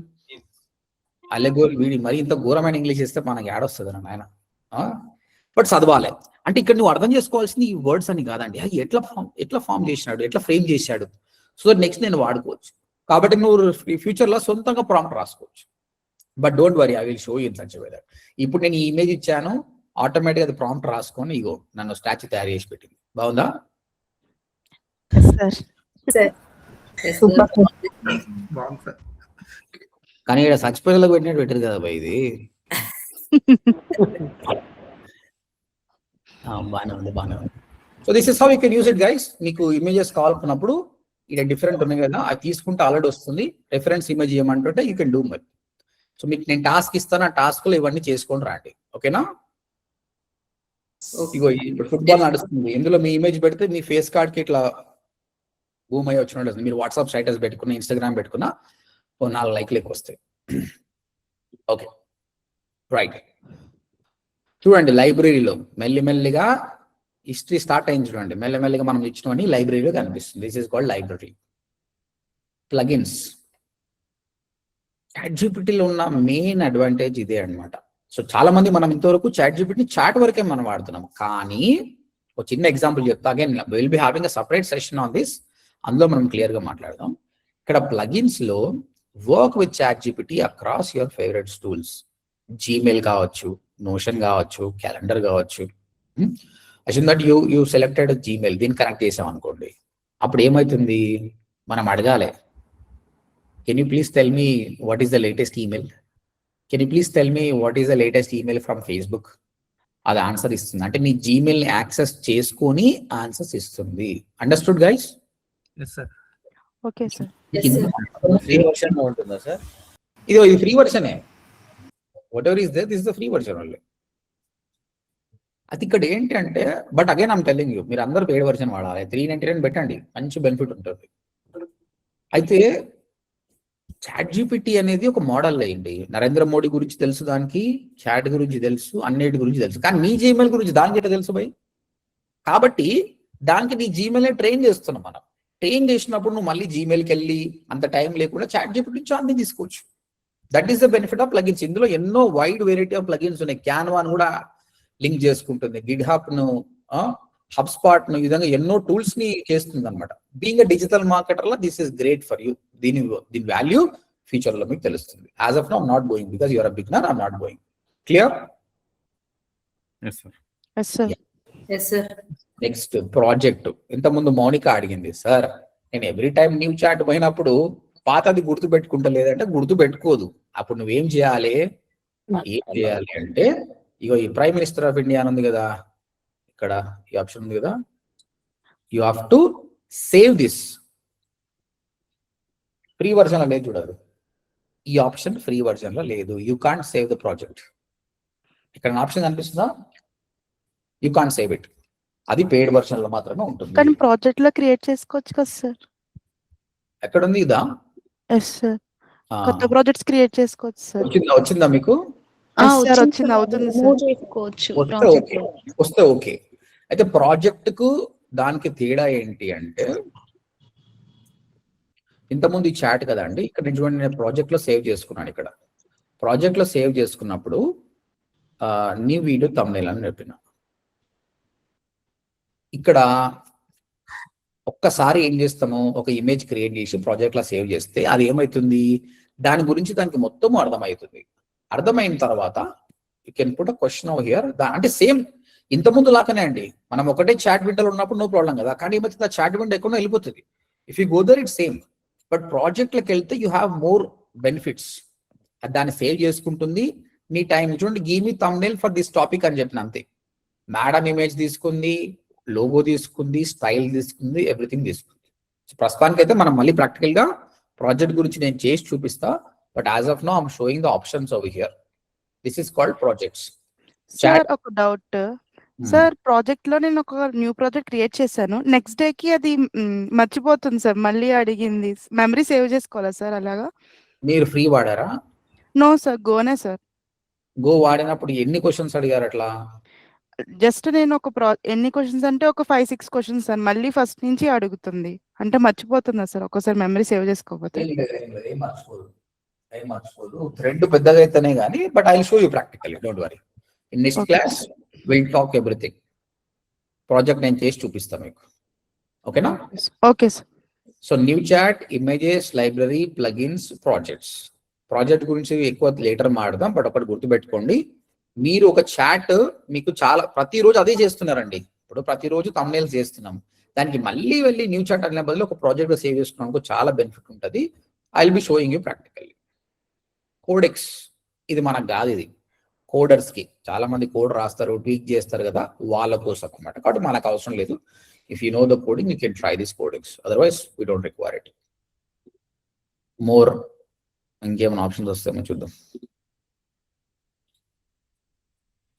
allegory. మరి ఇంత ఘోరమైన ఇంగ్లీష్ ఇస్తే మనకి యాడొస్తుంది నాయన. బట్ చదవాలి. అంటే ఇక్కడ నువ్వు అర్థం చేసుకోవాల్సింది ఈ వర్డ్స్ అని కాదండి, ఎట్లా ఫామ్ చేసినాడు, ఎట్లా ఫ్రేమ్ చేశాడు. సో నెక్స్ట్ నేను వాడుకోవచ్చు. కాబట్టి నువ్వు ఫ్యూచర్ లో సొంతంగా ప్రాంప్ట్ రాసుకోవచ్చు. But don't worry, I will show you in such a way that. ఇప్పుడు నేను ఈ ఇమేజ్ ఇచ్చాను, ఆటోమేటిక్ అది ప్రాంప్ట్ రాసుకొని ఇగో నన్ను స్టాచ్యూ తయారు చేసి పెట్టింది. బాగుందా? కానీ ఇక్కడ చచ్చిపోయేలకు పెట్టినట్టు పెట్టారు కదా బా, ఇది బాగానే ఉంది. So this is how you can use it guys. మీకు ఇమేజెస్ కావాలనుకున్నప్పుడు ఇక్కడ డిఫరెంట్ ఉన్నాయి కదా, అది తీసుకుంటే ఆల్రెడీ వస్తుంది. రెఫరెన్స్ ఇమేజ్ ఏమంటుంటే యూ కెన్ డూ మరి. సో మీకు నేను టాస్క్ ఇస్తాను, ఆ టాస్క్ లో ఇవన్నీ చేసుకొని రండి, ఓకేనా? ఇగో ఇప్పుడు ఫుట్బాల్ నడుస్తుంది, ఇందులో మీ ఇమేజ్ పెడితే మీ ఫేస్ కార్డ్ కి ఇట్లా భూమి అయ్యి వచ్చినట్టు. మీరు వాట్సాప్ స్టేటస్ పెట్టుకున్న, ఇన్స్టాగ్రామ్ పెట్టుకున్నా 4 లైక్లు ఎక్కువ వస్తాయి. ఓకే రైట్, చూడండి లైబ్రరీలో మెల్లిమెల్లిగా హిస్టరీ స్టార్ట్ అయింది. చూడండి మెల్లమెల్లిగా మనం ఇచ్చినవన్నీ లైబ్రరీలో కనిపిస్తుంది. This is called library. Plugins. ChatGPTలో ఉన్న మెయిన్ అడ్వాంటేజ్ ఇదే అనమాట. సో చాలా మంది మనం ఇంతవరకు ChatGPT చాట్ వరకే మనం వాడుతున్నాం. కానీ ఒక చిన్న ఎగ్జాంపుల్ చెప్తా. Again will be having a separate session on this. అందులో మనం క్లియర్ గా మాట్లాడదాం. ఇక్కడ ప్లగిన్స్ లో work with ChatGPT across your favourite tools. Gmail కావచ్చు, నోషన్ కావచ్చు, క్యాలెండర్ కావచ్చు. అసలు దట్ యూ సెలెక్టెడ్ జీమెయిల్, దీన్ని కనెక్ట్ చేసాం అనుకోండి, అప్పుడు ఏమవుతుంది, మనం అడగాలి Can you please tell me what is the latest email? Can you please tell me what is the latest email from Facebook? అది ఆన్సర్ ఇస్తుంది. అంటే నీ జీమెయిల్ ని యాక్సెస్ చేసుకొని ఆన్సర్స్ ఇస్తుంది. Understood guys? Okay sir. Free version ఉంటుందా సార్? ఇది ఫ్రీ వర్షనే. Whatever is there, this is the free version only. అది ఇక్కడ ఏంటంటే, but again I'm telling you, మీరు అందరూ పెయిడ్ వర్షన్ వాడాలి. 399 పెట్టండి, మంచి బెనిఫిట్ ఉంటుంది. అయితే చాట్ జీపీటీ అనేది ఒక మోడల్ అయ్యింది. నరేంద్ర మోడీ గురించి తెలుసు, దానికి చాట్ గురించి తెలుసు, అన్నిటి గురించి తెలుసు. కానీ నీ జీమెయిల్ గురించి దానికి ఎట్లా తెలుసు భయ్? కాబట్టి దానికి నీ జీమెయిల్ ట్రైన్ చేస్తున్నాం మనం. ట్రైన్ చేసినప్పుడు నువ్వు మళ్ళీ జీమెయిల్కి వెళ్ళి అంత టైం లేకుండా చాట్ జీపీటీ నుంచి అన్ని తీసుకోవచ్చు. That is the benefit of plugins. ఇందులో ఎన్నో వైడ్ వెరైటీ ఆఫ్ ప్లగిన్స్ ఉన్నాయి. క్యాన్వాను కూడా లింక్ చేసుకుంటుంది, గిడ్హబ్ ను, హబ్ స్పాట్ ను, ఈ విధంగా ఎన్నో టూల్స్ ని చేస్తుంది అనమాట. బీయింగ్ ఎ డిజిటల్ మార్కెటర్ లా this is great for you. దీని వాల్యూ ఫ్యూచర్ లో మీకు తెలుస్తుంది. As of now I'm not going because you're a beginner. I'm not going. Clear? Next project. ఇంతకుముందు మౌనిక అడిగింది, సార్ నేను ఎవ్రీ టైం న్యూ చాట్ పోయినప్పుడు పాతది గుర్తు పెట్టుకుంటలేదంటే గుర్తు పెట్టుకోదు. అప్పుడు నువ్వేం చేయాలి? అంటే ఇగో ఈ ప్రైమ్ మినిస్టర్ ఆఫ్ ఇండియా అని ఉంది కదా, ఇక్కడ ఈ ఆప్షన్ ఉంది కదా, you have to save this. Free version లో లేదు చూడదు, ఈ ఆప్షన్ ఫ్రీ వర్జన్ లో లేదు. You can't save the project. ఇక్కడ ఆప్షన్ కనిపిస్తుందా? You can't save it. అది పెయిడ్ వర్షన్ లో మాత్రమే ఉంటుంది. కానీ ప్రాజెక్ట్ లో క్రియేట్ చేసుకోవచ్చు కదా సార్? ఎక్కడ ఉంది ఇదా? ఎస్ సార్, కొత్త ప్రాజెక్ట్స్ క్రియేట్ చేసుకోవచ్చు సార్. వచ్చిందా మీకు? వచ్చింది, అవుతుంది సార్. వస్తే ఓకే. అయితే ప్రాజెక్ట్ కు దానికి తేడా ఏంటి అంటే, ఇంతకుముందు ఈ చాట్ కదా అండి, ఇక్కడ చూడండి నేను ప్రాజెక్ట్ లో సేవ్ చేసుకున్నాను. ఇక్కడ ప్రాజెక్ట్ లో సేవ్ చేసుకున్నప్పుడు న్యూ వీడియో థంబ్నెయిల్ అని చెప్పిన. ఇక్కడ ఒక్కసారి ఏం చేస్తాము, ఒక ఇమేజ్ క్రియేట్ చేసి ప్రాజెక్ట్ లో సేవ్ చేస్తే అది ఏమవుతుంది, దాని గురించి దానికి మొత్తం అర్థమవుతుంది. అర్థమైన తర్వాత you can put a question over here. అంటే సేమ్ ఇంతకుముందు లాగానే అండి, మనం ఒకటే చాట్ విండోలో ఉన్నప్పుడు నో ప్రాబ్లం కదా. కానీ ఏమవుతుంది, ఆ చాట్ విండో ఎక్కడో వెళ్ళిపోతుంది. If you go there it same, but ప్రాజెక్ట్లకు వెళ్తే యూ హ్యావ్ మోర్ బెనిఫిట్స్. దాన్ని సేవ్ చేసుకుంటుంది నీ టైం. చూడండి, give me thumbnail for this topic అని చెప్పిన అంతే. మేడం ఇమేజ్ తీసుకుంది, లోగో తీసుకుంది, స్టైల్ తీసుకుంది, ఎవ్రీథింగ్ తీసుకుంది. సో ప్రస్తుతానికి అయితే మనం మళ్ళీ ప్రాక్టికల్ గా ప్రాజెక్ట్ గురించి నేను చేసి చూపిస్తా. But as of now I'm showing the options over here. This is called projects. Sir ఒక డౌట్ సార్, ప్రాజెక్ట్ లో నేను ఒక న్యూ ప్రాజెక్ట్ క్రియేట్ చేశాను, నెక్స్ట్ డే కి అది మర్చిపోతుంది సార్, మళ్ళీ అడిగింది. మెమరీ సేవ్ చేసుకోవాలా సార్ అలాగా? మీరు ఫ్రీ వాడారా? నో సార్, గోనే సార్. గో వాడినప్పుడు ఎన్ని క్వశ్చన్స్ అడిగారు అట్లా? జస్ట్ నేను ఒక ఎన్ని క్వశ్చన్స్ అంటే ఒక 5-6 క్వశ్చన్స్ సార్, మళ్ళీ ఫస్ట్ నుంచి అడుగుతుంది. అంటే మర్చిపోతుందా సార్ ఒకసారి మెమరీ సేవ్ చేసుకోకపోతే? ఏం మర్చిపోదు, థ్రెడ్ పెద్దగా అయితేనే కానీ. But I will show you practically, don't worry. In next class will talk everything. Project నేను చేసి చూపిస్తాను మీకు, ఓకేనా? Okay sir. So new chat, images, library, plugins, projects. Project గురించి ఎక్కువ లేటర్ మాట్లాడదాం. బట్ ఒకటి గుర్తుపెట్టుకోండి, మీరు ఒక చాట్ మీకు చాలా ప్రతిరోజు అదే చేస్తున్నారండి. ఇప్పుడు ప్రతిరోజు థంబ్నెయిల్స్ చేస్తున్నాం, దానికి మళ్ళీ వెళ్ళి న్యూ చాట్ అనే బదులు ఒక ప్రాజెక్ట్ సేవ్ చేసుకున్నాం, చాలా బెనిఫిట్ ఉంటుంది. I will B showing you practically. Codex ఇది మనకు కాదు, ఇది కోడర్స్ కి. చాలా మంది కోడ్ రాస్తారు, ట్వీక్ చేస్తారు కదా, వాళ్ళ కోసం అన్నమాట. కాబట్టి మనకు అవసరం లేదు. If you know the coding you can try this codex, otherwise we don't require it. More ఇంకేమైనా ఆప్షన్స్ వస్తాయేమో చూద్దాం.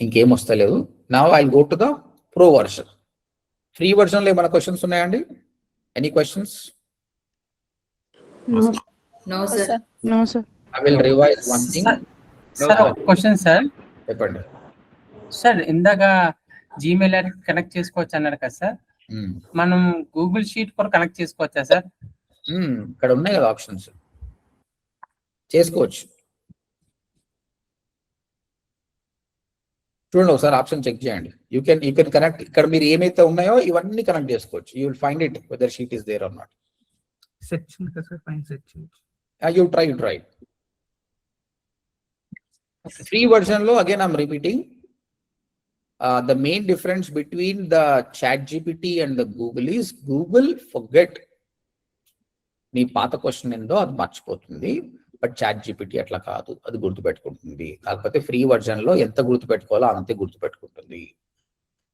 ఇంకేం వస్తలేదు. Now I go to the pro version. Free version లో ఏమైనా క్వశ్చన్స్ ఉన్నాయండి? Any questions? No sir. No sir. I will revise one thing. Sir ఒక క్వశ్చన్ సార్. చెప్పండి సార్, ఇందాక జీమెయిల్ కనెక్ట్ చేసుకోవచ్చు అన్నారు కదా సార్, మనం గూగుల్ షీట్ కూడా కనెక్ట్ చేసుకోవచ్చా సార్? ఇక్కడ ఉన్నాయి కదా ఆప్షన్స్, చేసుకోవచ్చు. చూడండి ఒకసారి ఆప్షన్ చెక్ చేయండి. You can connect. ఇక్కడ మీరు ఏమైతే ఉన్నాయో ఇవన్నీ కనెక్ట్ చేసుకోవచ్చు. You will find it whether sheet is there or not. Section కదా sir, fine section. You try. Free version lo, again I'm repeating, the main difference between the ChatGPT and the Google is Google forget నీ పాత క్వశ్చన్ ఏందో అది మర్చిపోతుంది. బట్ చాట్ జీపీటీ అట్లా కాదు, అది గుర్తుపెట్టుకుంటుంది. కాకపోతే ఫ్రీ వర్జన్ లో ఎంత గుర్తుపెట్టుకోవాలో అంతే గుర్తుపెట్టుకుంటుంది.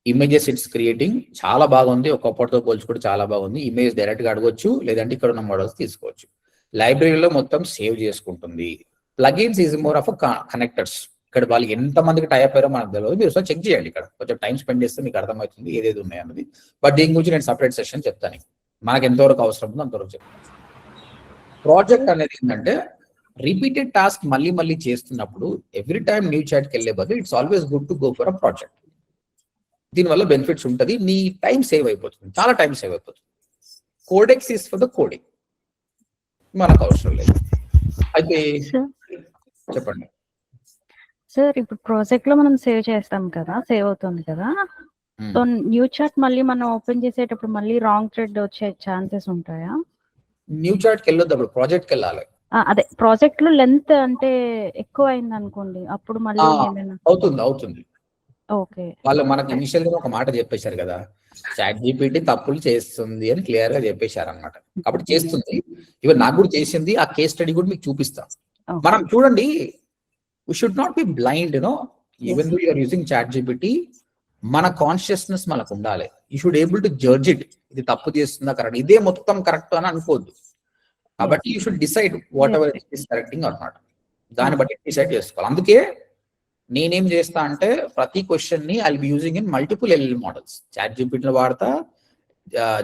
ఇమేజెస్ ఇట్స్ క్రియేటింగ్ చాలా బాగుంది, ఒక్కొక్కటితో పోల్చుకుంటే చాలా బాగుంది. ఇమేజ్ డైరెక్ట్ గా అడగొచ్చు, లేదంటే ఇక్కడ ఉన్న మోడల్స్ తీసుకోవచ్చు. లైబ్రరీలో మొత్తం సేవ్ చేసుకుంటుంది. Plugins is more of connectors. ఇక్కడ వాళ్ళు ఎంత మందికి టైప్ అయ్యారో మనకు తెలియదు, మీరు ఒకసారి చెక్ చేయండి. ఇక్కడ కొంచెం టైం స్పెండ్ చేస్తే మీకు అర్థమవుతుంది ఏదేది ఉన్నాయి అన్నది. బట్ దీని గురించి నేను సపరేట్ సెషన్ చెప్తాను, మనకు ఎంతవరకు అవసరం ఉందో అంతవరకు చెప్తాను. ప్రాజెక్ట్ అనేది ఏంటంటే రిపీటెడ్ టాస్క్ మళ్ళీ మళ్ళీ చేస్తున్నప్పుడు ఎవ్రీ టైం న్యూ చాట్కి వెళ్ళే బదులు it's always good to go for a project. దీనివల్ల బెనిఫిట్స్ ఉంటుంది, నీ టైం సేవ్ అయిపోతుంది, చాలా టైం సేవ్ అయిపోతుంది. Codex is for the coding, మనకు అవసరం లేదు. అయితే చెప్పండి సార్. ఇప్పుడు ప్రాజెక్ట్ లో మనం సేవ్ చేస్తాం కదా, సేవ్ అవుతుంది కదా, సో న్యూ చాట్ మళ్ళీ మనం ఓపెన్ చేసేటప్పుడు మళ్ళీ రాంగ్ థ్రెడ్ వచ్చే ఛాన్సెస్ ఉంటాయా? న్యూ చాట్కి వెళ్ళొద్దు, అప్పుడు ప్రాజెక్ట్కి వెళ్ళాలి. అదే ప్రాజెక్ట్ లో లెంత్ అంటే ఎక్కువ అయింది అనుకోండి, అప్పుడు మళ్ళీ అవుతుంది. ఓకే, వాళ్ళు మనకు ఇనిషియల్ గా ఒక మాట చెప్పేశారు కదా, చాట్ జీపీటీ తప్పులు చేస్తుంది అని క్లియర్ గా చెప్పేశారు అనమాట. కాబట్టి చేస్తుంది, ఇవన్ నాకు కూడా చేసింది. ఆ కేస్ స్టడీ కూడా మీకు చూపిస్తాం. మనం చూడండి, we should not be blind, even though you are using chat gpt, మన కాన్షియస్నెస్ మనకు ఉండాలి. You should able to judge it, ఇది తప్పు చేస్తుందా కరెక్ట్, ఇదే మొత్తం కరెక్ట్ అని అనుకోవద్దు. కాబట్టి you should decide what ever it is correcting అన్నమాట, దాన్ని బట్టి డిసైడ్ చేసుకోవాలి. అందుకే నేనేం చేస్తా అంటే ప్రతి క్వశ్చన్ ని I will be using in multiple LL models. Chat జీపీటీలో వాడతా,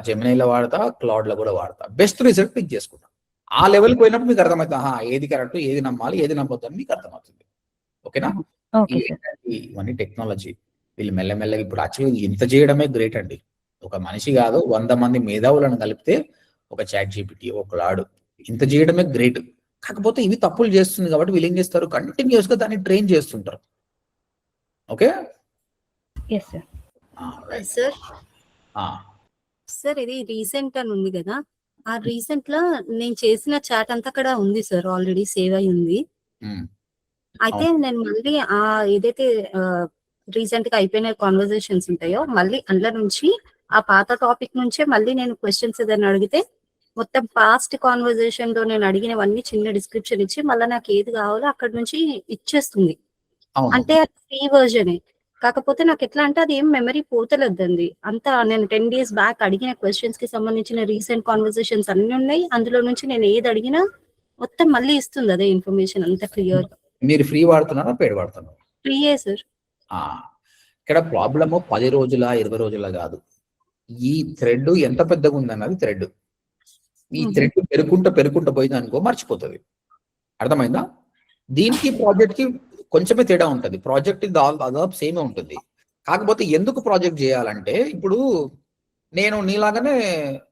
జెమినైలో వాడతా, క్లౌడ్ లో కూడా వాడతా. బెస్ట్ రిజల్ట్ పిక్ చేసుకుంటా. ఆ లెవెల్కి పోయినప్పుడు మీకు అర్థమవుతుంది, ఏది కరెక్ట్, ఏది నమ్మాలి, ఏది నమ్మొద్దు అని మీకు అర్థమవుతుంది. ఓకేనా? ఇవన్నీ టెక్నాలజీ. వీళ్ళు మెల్లమెల్లగా ఇప్పుడు యాక్చువల్లీ ఇంత చేయడమే గ్రేట్ అండి. ఒక మనిషి కాదు, 100 మంది మేధావులను కలిపితే ఒక చాట్ జీపీటీ, ఒక క్లౌడ్, ఇంత చేయడమే గ్రేట్. కాకపోతే ఇవి తప్పులు చేస్తుంది కాబట్టి వీళ్ళు ఏం చేస్తారు, కంటిన్యూస్ గా దాన్ని ట్రైన్ చేస్తుంటారు. ఓకే సార్, ఇది రీసెంట్ అని ఉంది కదా, ఆ రీసెంట్ లో నేను చేసిన చాట్ అంతా కూడా ఉంది సార్, ఆల్రెడీ సేవ్ అయి ఉంది. అయితే నేను మళ్ళీ ఆ ఏదైతే రీసెంట్ గా అయిపోయిన కాన్వర్జేషన్స్ ఉంటాయో మళ్ళీ అందులో నుంచి ఆ పాత టాపిక్ నుంచే మళ్ళీ నేను క్వశ్చన్స్ ఏదైనా అడిగితే మొత్తం పాస్ట్ కాన్వర్జేషన్ లో నేను అడిగినవన్నీ చిన్న డిస్క్రిప్షన్ ఇచ్చి మళ్ళీ నాకు ఏది కావాలో అక్కడ నుంచి ఇచ్చేస్తుంది. అంటే అది ఫ్రీ వర్జనే, కాకపోతే నాకు ఎట్లా అంటే అది ఏం మెమరీ పోతలేదండి. అంతా నేను 10 days బ్యాక్ అడిగిన క్వశ్చన్స్ కి సంబంధించిన రీసెంట్ కాన్వర్జేషన్స్ అన్ని ఉన్నాయి. అందులో నుంచి నేను ఏది అడిగినా మొత్తం మళ్ళీ ఇస్తుంది అదే ఇన్ఫర్మేషన్ అంత క్లియర్. మీరు ఫ్రీ వాడుతున్నారా, పేడ్ వాడుతున్నారా? ఫ్రీయే సార్. ఇక్కడ ప్రాబ్లమ్ 10 రోజుల 20 రోజుల కాదు, ఈ థ్రెడ్ ఎంత పెద్దగా ఉందన్నది థ్రెడ్. ఈ థ్రెడ్ పెరుగుకుంటూ పోయింది అనుకో, మర్చిపోతుంది. అర్థమైందా? దీనికి ప్రాజెక్ట్ కి కొంచెమే తేడా ఉంటుంది. ప్రాజెక్ట్ దాదాపు సేమే ఉంటుంది. కాకపోతే ఎందుకు ప్రాజెక్ట్ చేయాలంటే, ఇప్పుడు నేను నీలాగానే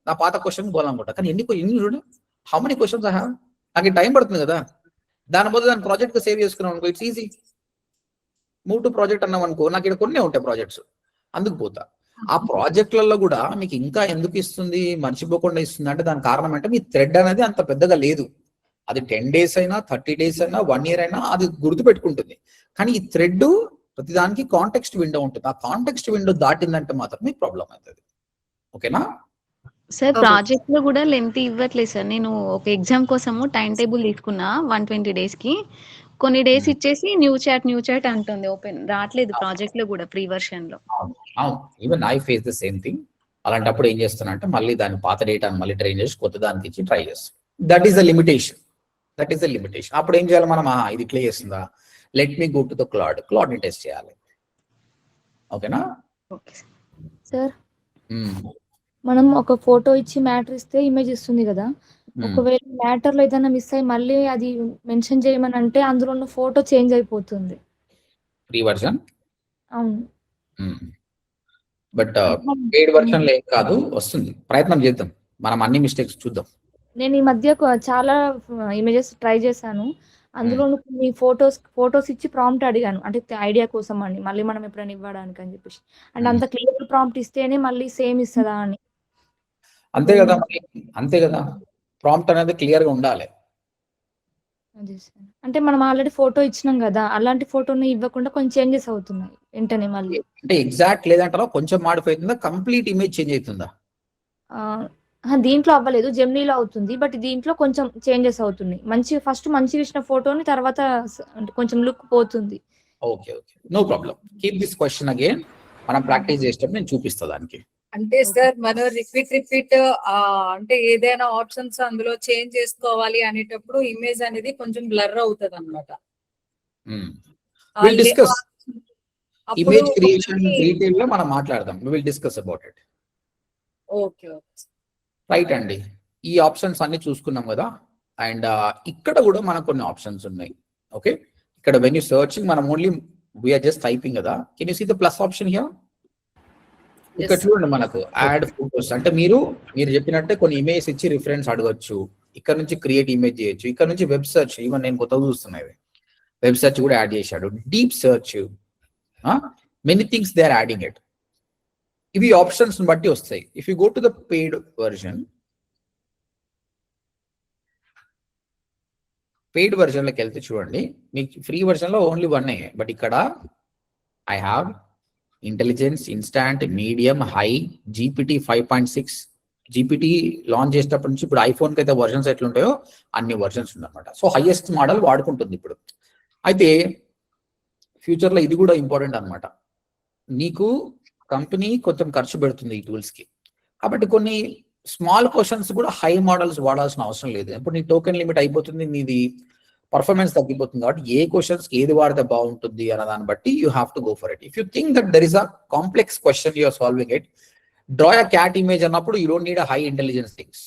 నా పాత క్వశ్చన్ పోవాలనుకుంటా, కానీ ఎన్ని చూడండి, how many questions I have, నాకు టైం పడుతుంది కదా. దాని బదులు దాన్ని ప్రాజెక్ట్ సేవ్ చేసుకున్నాం అనుకో, it's easy. Move to project అన్నాం అనుకో, నాకు ఇక్కడ కొన్ని ఉంటాయి ప్రాజెక్ట్స్, అందుకు పోతా. ఆ ప్రాజెక్టులలో కూడా మీకు ఇంకా ఎందుకు ఇస్తుంది, మర్చిపోకుండా ఇస్తుంది అంటే దాని కారణం అంటే మీ థ్రెడ్ అనేది అంత పెద్దగా లేదు. అది 10 days అయినా, 30 days అయినా, 1 year అయినా అది గుర్తు పెట్టుకుంటుంది. కానీ ఈ థ్రెడ్ ప్రతిదానికి కాంటెక్స్ట్ విండో ఉంటుంది. ఆ కాంటెక్స్ట్ విండో దాటిందంటే మాత్రమే ప్రాబ్లం అవుతుంది. ఓకేనా సార్? ప్రాజెక్ట్ లో కూడా లెంత్ ఇవ్వట్లేదు సార్. నేను ఒక ఎగ్జామ్ కోసము టైం టేబుల్ తీసుకున్నా 120 days కి, కొన్ని డేస్ ఇచ్చేసి న్యూ చాట్ అంటుంది, ఓపెన్ రావట్లేదు ప్రాజెక్ట్ లో కూడా, ప్రీ వర్షన్ లో. Even I face the same thing. అలాంటప్పుడు ఏం చేస్తున్నా అంటే మళ్ళీ దాని పాత డేటాను మళ్ళీ ట్రైన్ చేసి కొత్త దానికి ఇచ్చి ట్రై చేస్తాం. That is the limitation. అప్పుడు ఏం చేయాలి మనం, ఇది క్లియర్ చేస్తుందా, let me go to the cloud ని టెస్ట్ చేయాలి. ఓకేనా సార్? మనం ఒక ఫోటో ఇచ్చి మ్యాటర్ ఇస్తే ఇమేజ్ ఇస్తుంది కదా, ఒకవేళ మ్యాటర్ లో ఏదైనా మిస్ అయ్యి మళ్ళీ అది మెన్షన్ చేయమని అంటే అందులో ఉన్న ఫోటో చేంజ్ అయిపోతుంది. Free version. అవును. బట్ పెయిడ్ వర్షన్ లో ఏం కాదు, వస్తుంది. ప్రయత్నం చేద్దాం, మనం అన్ని మిస్టేక్స్ చూద్దాం. నేను ఈ మధ్య చాలా ఇమేజెస్ ట్రై చేశాను. అందులో కొన్ని ఫోటోస్ ఇచ్చి ప్రాంప్ట్ అడిగాను, అంటే ఐడియా కోసం అని, మళ్ళీ మనం ఎప్పుడైనా ఇవ్వడానికి అని చెప్పేసి. అండ్ అంత క్లియర్ ప్రాంప్ట్ ఇస్తేనే మళ్ళీ సేమ్ ఇస్తుందా అని. అంతే కదా, ప్రాంప్ట్ అనేది క్లియర్ గా ఉండాలి. అంటే మనం ఆల్రెడీ ఫోటో ఇచ్చినాం కదా, అలాంటి ఫోటోని ఇవ్వకుండా కొంచెం చేంజెస్ అవుతున్నాయి వెంటనే మళ్ళీ. అంటే ఎగ్జాక్ట్ లేదంటారా, కొంచెం మాడిఫై అవుతుందా, కంప్లీట్ ఇమేజ్ చేంజ్ అవుతుందా? దీంట్లో అవ్వలేదు, జెమినీలో అవుతుంది. బట్ దీంట్లో కొంచెం చేంజెస్ అవుతున్నాయి. ఫస్ట్ మంచిగా ఇచ్చిన ఫోటోని తర్వాత అంటే కొంచెం లుక్ పోతుంది. Okay, no problem. Keep this question again. మనం ప్రాక్టీస్ చేసేటప్పుడు నేను చూపిస్తా దానికి. అంటే సార్ మనం రిపీట్ అంటే ఏదైనా ఆప్షన్స్ అందులో చేంజ్ చేసుకోవాలి అనేటప్పుడు ఇమేజ్ అనేది కొంచెం బ్లర్ అవుతుంది అనమాట. Will discuss image creation detail లో మనం మాట్లాడదాం. We will discuss about it. Okay, right అండి. ఈ ఆప్షన్స్ అన్ని చూసుకున్నాం కదా. అండ్ ఇక్కడ కూడా మనకు కొన్ని ఆప్షన్స్ ఉన్నాయి. ఓకే, ఇక్కడ వెన్ యూ సర్చింగ్ మనం ఓన్లీ వీఆర్ జస్ట్ టైపింగ్ కదా. Can you see the plus option here? ఇక్కడ చూడండి, మనకు యాడ్ ఫోటోస్ అంటే మీరు చెప్పినట్టే కొన్ని ఇమేజ్ ఇచ్చి రిఫరెన్స్ అడగచ్చు. ఇక్కడ నుంచి క్రియేట్ ఇమేజ్ చేయొచ్చు. ఇక్కడ నుంచి వెబ్ సెర్చ్, ఈవెన్ నేను కొత్తగా చూస్తున్నాయి వెబ్ సెర్చ్ కూడా యాడ్ చేశాడు. Deep search, many things they are adding it. ఇవి ఆప్షన్స్ బట్టి వస్తాయి. If you go to the paid version, paid version లోకి వెళ్తే చూడండి, మీకు ఫ్రీ వర్జన్ లో ఓన్లీ 1, బట్ ఇక్కడ I have intelligence, instant, medium, high, GPT 5.6. GPT launch చేసేటప్పటి నుంచి ఇప్పుడు ఐఫోన్కి అయితే వర్జన్స్ ఎట్లుంటాయో అన్ని వర్జన్స్ ఉందన్నమాట. సో హైయెస్ట్ మోడల్ వాడుకుంటుంది ఇప్పుడు. అయితే ఫ్యూచర్లో ఇది కూడా ఇంపార్టెంట్ అనమాట. నీకు కంపెనీ కొంచెం ఖర్చు పెడుతుంది ఈ టూల్స్కి, కాబట్టి కొన్ని స్మాల్ క్వశ్చన్స్ కూడా హై మోడల్స్ వాడాల్సిన అవసరం లేదు. ఇప్పుడు నీ టోకెన్ లిమిట్ అయిపోతుంది, నీది పర్ఫార్మెన్స్ తగ్గిపోతుంది. కాబట్టి ఏ క్వశ్చన్స్ ఏది వాడితే బాగుంటుంది అన్న దాన్ని బట్టి you have to go for it. If you think that there is a complex question you are solving it, draw a cat image అన్నప్పుడు you don't need a high intelligence things.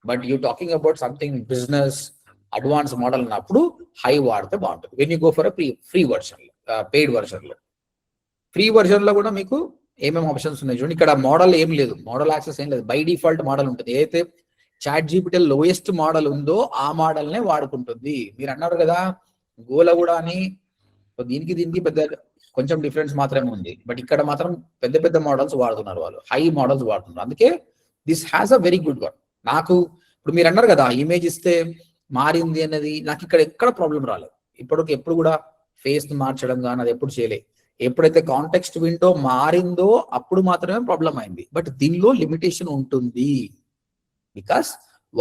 But you talking about something business advance model అన్నప్పుడు హై వాడితే బాగుంటుంది. When you go for a free version, paid version లో. ఫ్రీ వర్షన్ లో కూడా మీకు ఏమేమి ఆప్షన్స్ ఉన్నాయి చూడండి. ఇక్కడ మోడల్ ఏం లేదు, మోడల్ యాక్సెస్ ఏం లేదు. బై డిఫాల్ట్ మోడల్ ఉంటుంది. ఏదైతే చాట్ జీపీటీ లోయెస్ట్ మోడల్ ఉందో ఆ మోడల్నే వాడుకుంటుంది. మీరు అన్నారు కదా గోల కూడా అని, దీనికి పెద్ద కొంచెం డిఫరెన్స్ మాత్రమే ఉంది. బట్ ఇక్కడ మాత్రం పెద్ద పెద్ద మోడల్స్ వాడుతున్నారు, వాళ్ళు హై మోడల్స్ వాడుతున్నారు. అందుకే this has a very good one. నాకు ఇప్పుడు మీరు అన్నారు కదా ఇమేజ్ ఇస్తే మారింది అనేది, నాకు ఇక్కడ ఎక్కడ ప్రాబ్లం రాలేదు. ఎప్పుడు కూడా ఫేస్ మార్చడం కానీ అది ఎప్పుడు చేయలేదు. ఎప్పుడైతే కాంటెక్స్ట్ విండో మారిందో అప్పుడు మాత్రమే ప్రాబ్లం అయింది. బట్ దీనిలో లిమిటేషన్ ఉంటుంది, బికాస్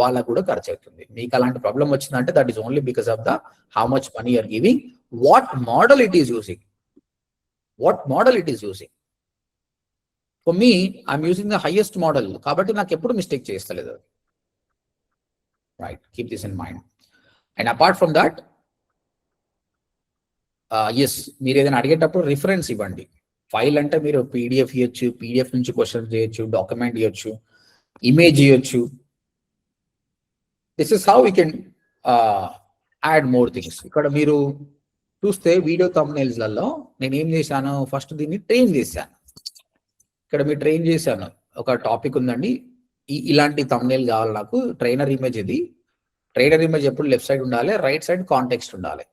వాళ్ళకు కూడా ఖర్చు అవుతుంది. మీకు అలాంటి ప్రాబ్లం వచ్చిందంటే that is only because of the how much money you're giving, what model it is using. For me I'm using the highest model, కాబట్టి నాకు ఎప్పుడు మిస్టేక్ చేస్తలేదు. Right, keep this in mind. And apart from that, yes, మీరు ఏదైనా అడిగేటప్పుడు రిఫరెన్స్ ఇవ్వండి. ఫైల్ అంటే మీరు పీడిఎఫ్ ఇవ్వచ్చు, పీడిఎఫ్ నుంచి క్వశ్చన్ చేయొచ్చు, డాక్యుమెంట్ ఇవ్వచ్చు, ఇమేజ్ ఇవ్వచ్చు. This is how we can add more things. ఇక్కడ మీరు చూస్తే వీడియో థంబ్నెయిల్స్లలో నేను ఏం చేశాను, ఫస్ట్ దీన్ని ట్రైన్ చేశాను. ఇక్కడ మీరు ట్రైన్ చేశాను, ఒక టాపిక్ ఉందండి, ఇలాంటి థంబ్నెయిల్ కావాలి నాకు, ట్రైనర్ ఇమేజ్ ఇది. ట్రైనర్ ఇమేజ్ ఎప్పుడు లెఫ్ట్ సైడ్ ఉండాలి, రైట్ సైడ్ కాంటెక్స్ట్ ఉండాలి.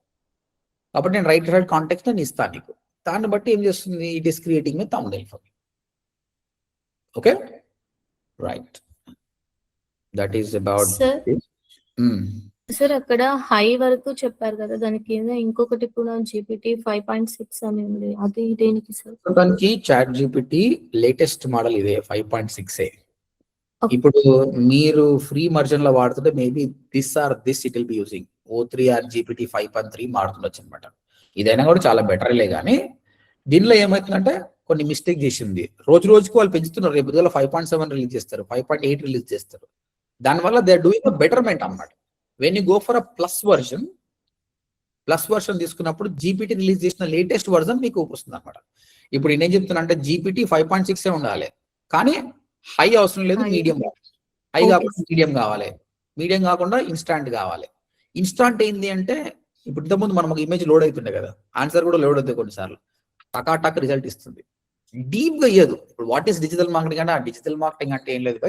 కాబట్టి నేను రైట్ సైడ్ కాంటెక్స్ట్ నేను ఇస్తాను నీకు. దాన్ని బట్టి ఏం చేస్తుంది, it is creating thumbnail for me. Okay, right, that is about. Sir అక్కడ హై వరకు చెప్పారు కదా, దాని కింద ఇంకొకటి కూడా జీపీటీ 5.6 అని ఉంది, అది దేనికి సార్? దానికి చాట్ జీపీటీ లేటెస్ట్ మోడల్ ఇదే 5.6. ఇప్పుడు మీరు ఫ్రీ వర్జన్ లో వాడుతుంటే maybe this it will be using O3 or GPT 5.3 మారుతుండొచ్చు అనమాట. ఇదైనా కూడా చాలా బెటర్లే, కానీ దీనిలో ఏమవుతుందంటే కొన్ని మిస్టేక్ చేసింది. రోజుకు వాళ్ళు పెంచుతున్నారు. రేపు 5.7 రిలీజ్ చేస్తారు, 5.8 రిలీజ్ చేస్తారు. దానివల్ల they are doing a betterment అన్నమాట. When you go for a plus version తీసుకున్నప్పుడు జీపీటీ రిలీజ్ చేసిన లేటెస్ట్ వర్జన్ మీకు వస్తుంది అనమాట. ఇప్పుడు నేనేం చెప్తున్నా అంటే జీపీటీ 5.6 ఉండాలి, కానీ హై అవసరం లేదు, మీడియం. హై కాకుండా మీడియం కావాలి, మీడియం కాకుండా ఇన్స్టాంట్ కావాలి. ఇన్స్టాంట్ ఏంది అంటే ఇప్పుడు ఇంతకుముందు మనం ఒక ఇమేజ్ లోడ్ అవుతుండే కదా, ఆన్సర్ కూడా లోడ్ అవుతుంది కొన్నిసార్లు, టకాటక్ రిజల్ట్ ఇస్తుంది. డీప్ గా ఇయ్యదు. ఇప్పుడు వాట్ ఈస్ డిజిటల్ మార్కెటింగ్ అంటే, ఆ డిజిటల్ మార్కెటింగ్ అంటే ఏం లేదు,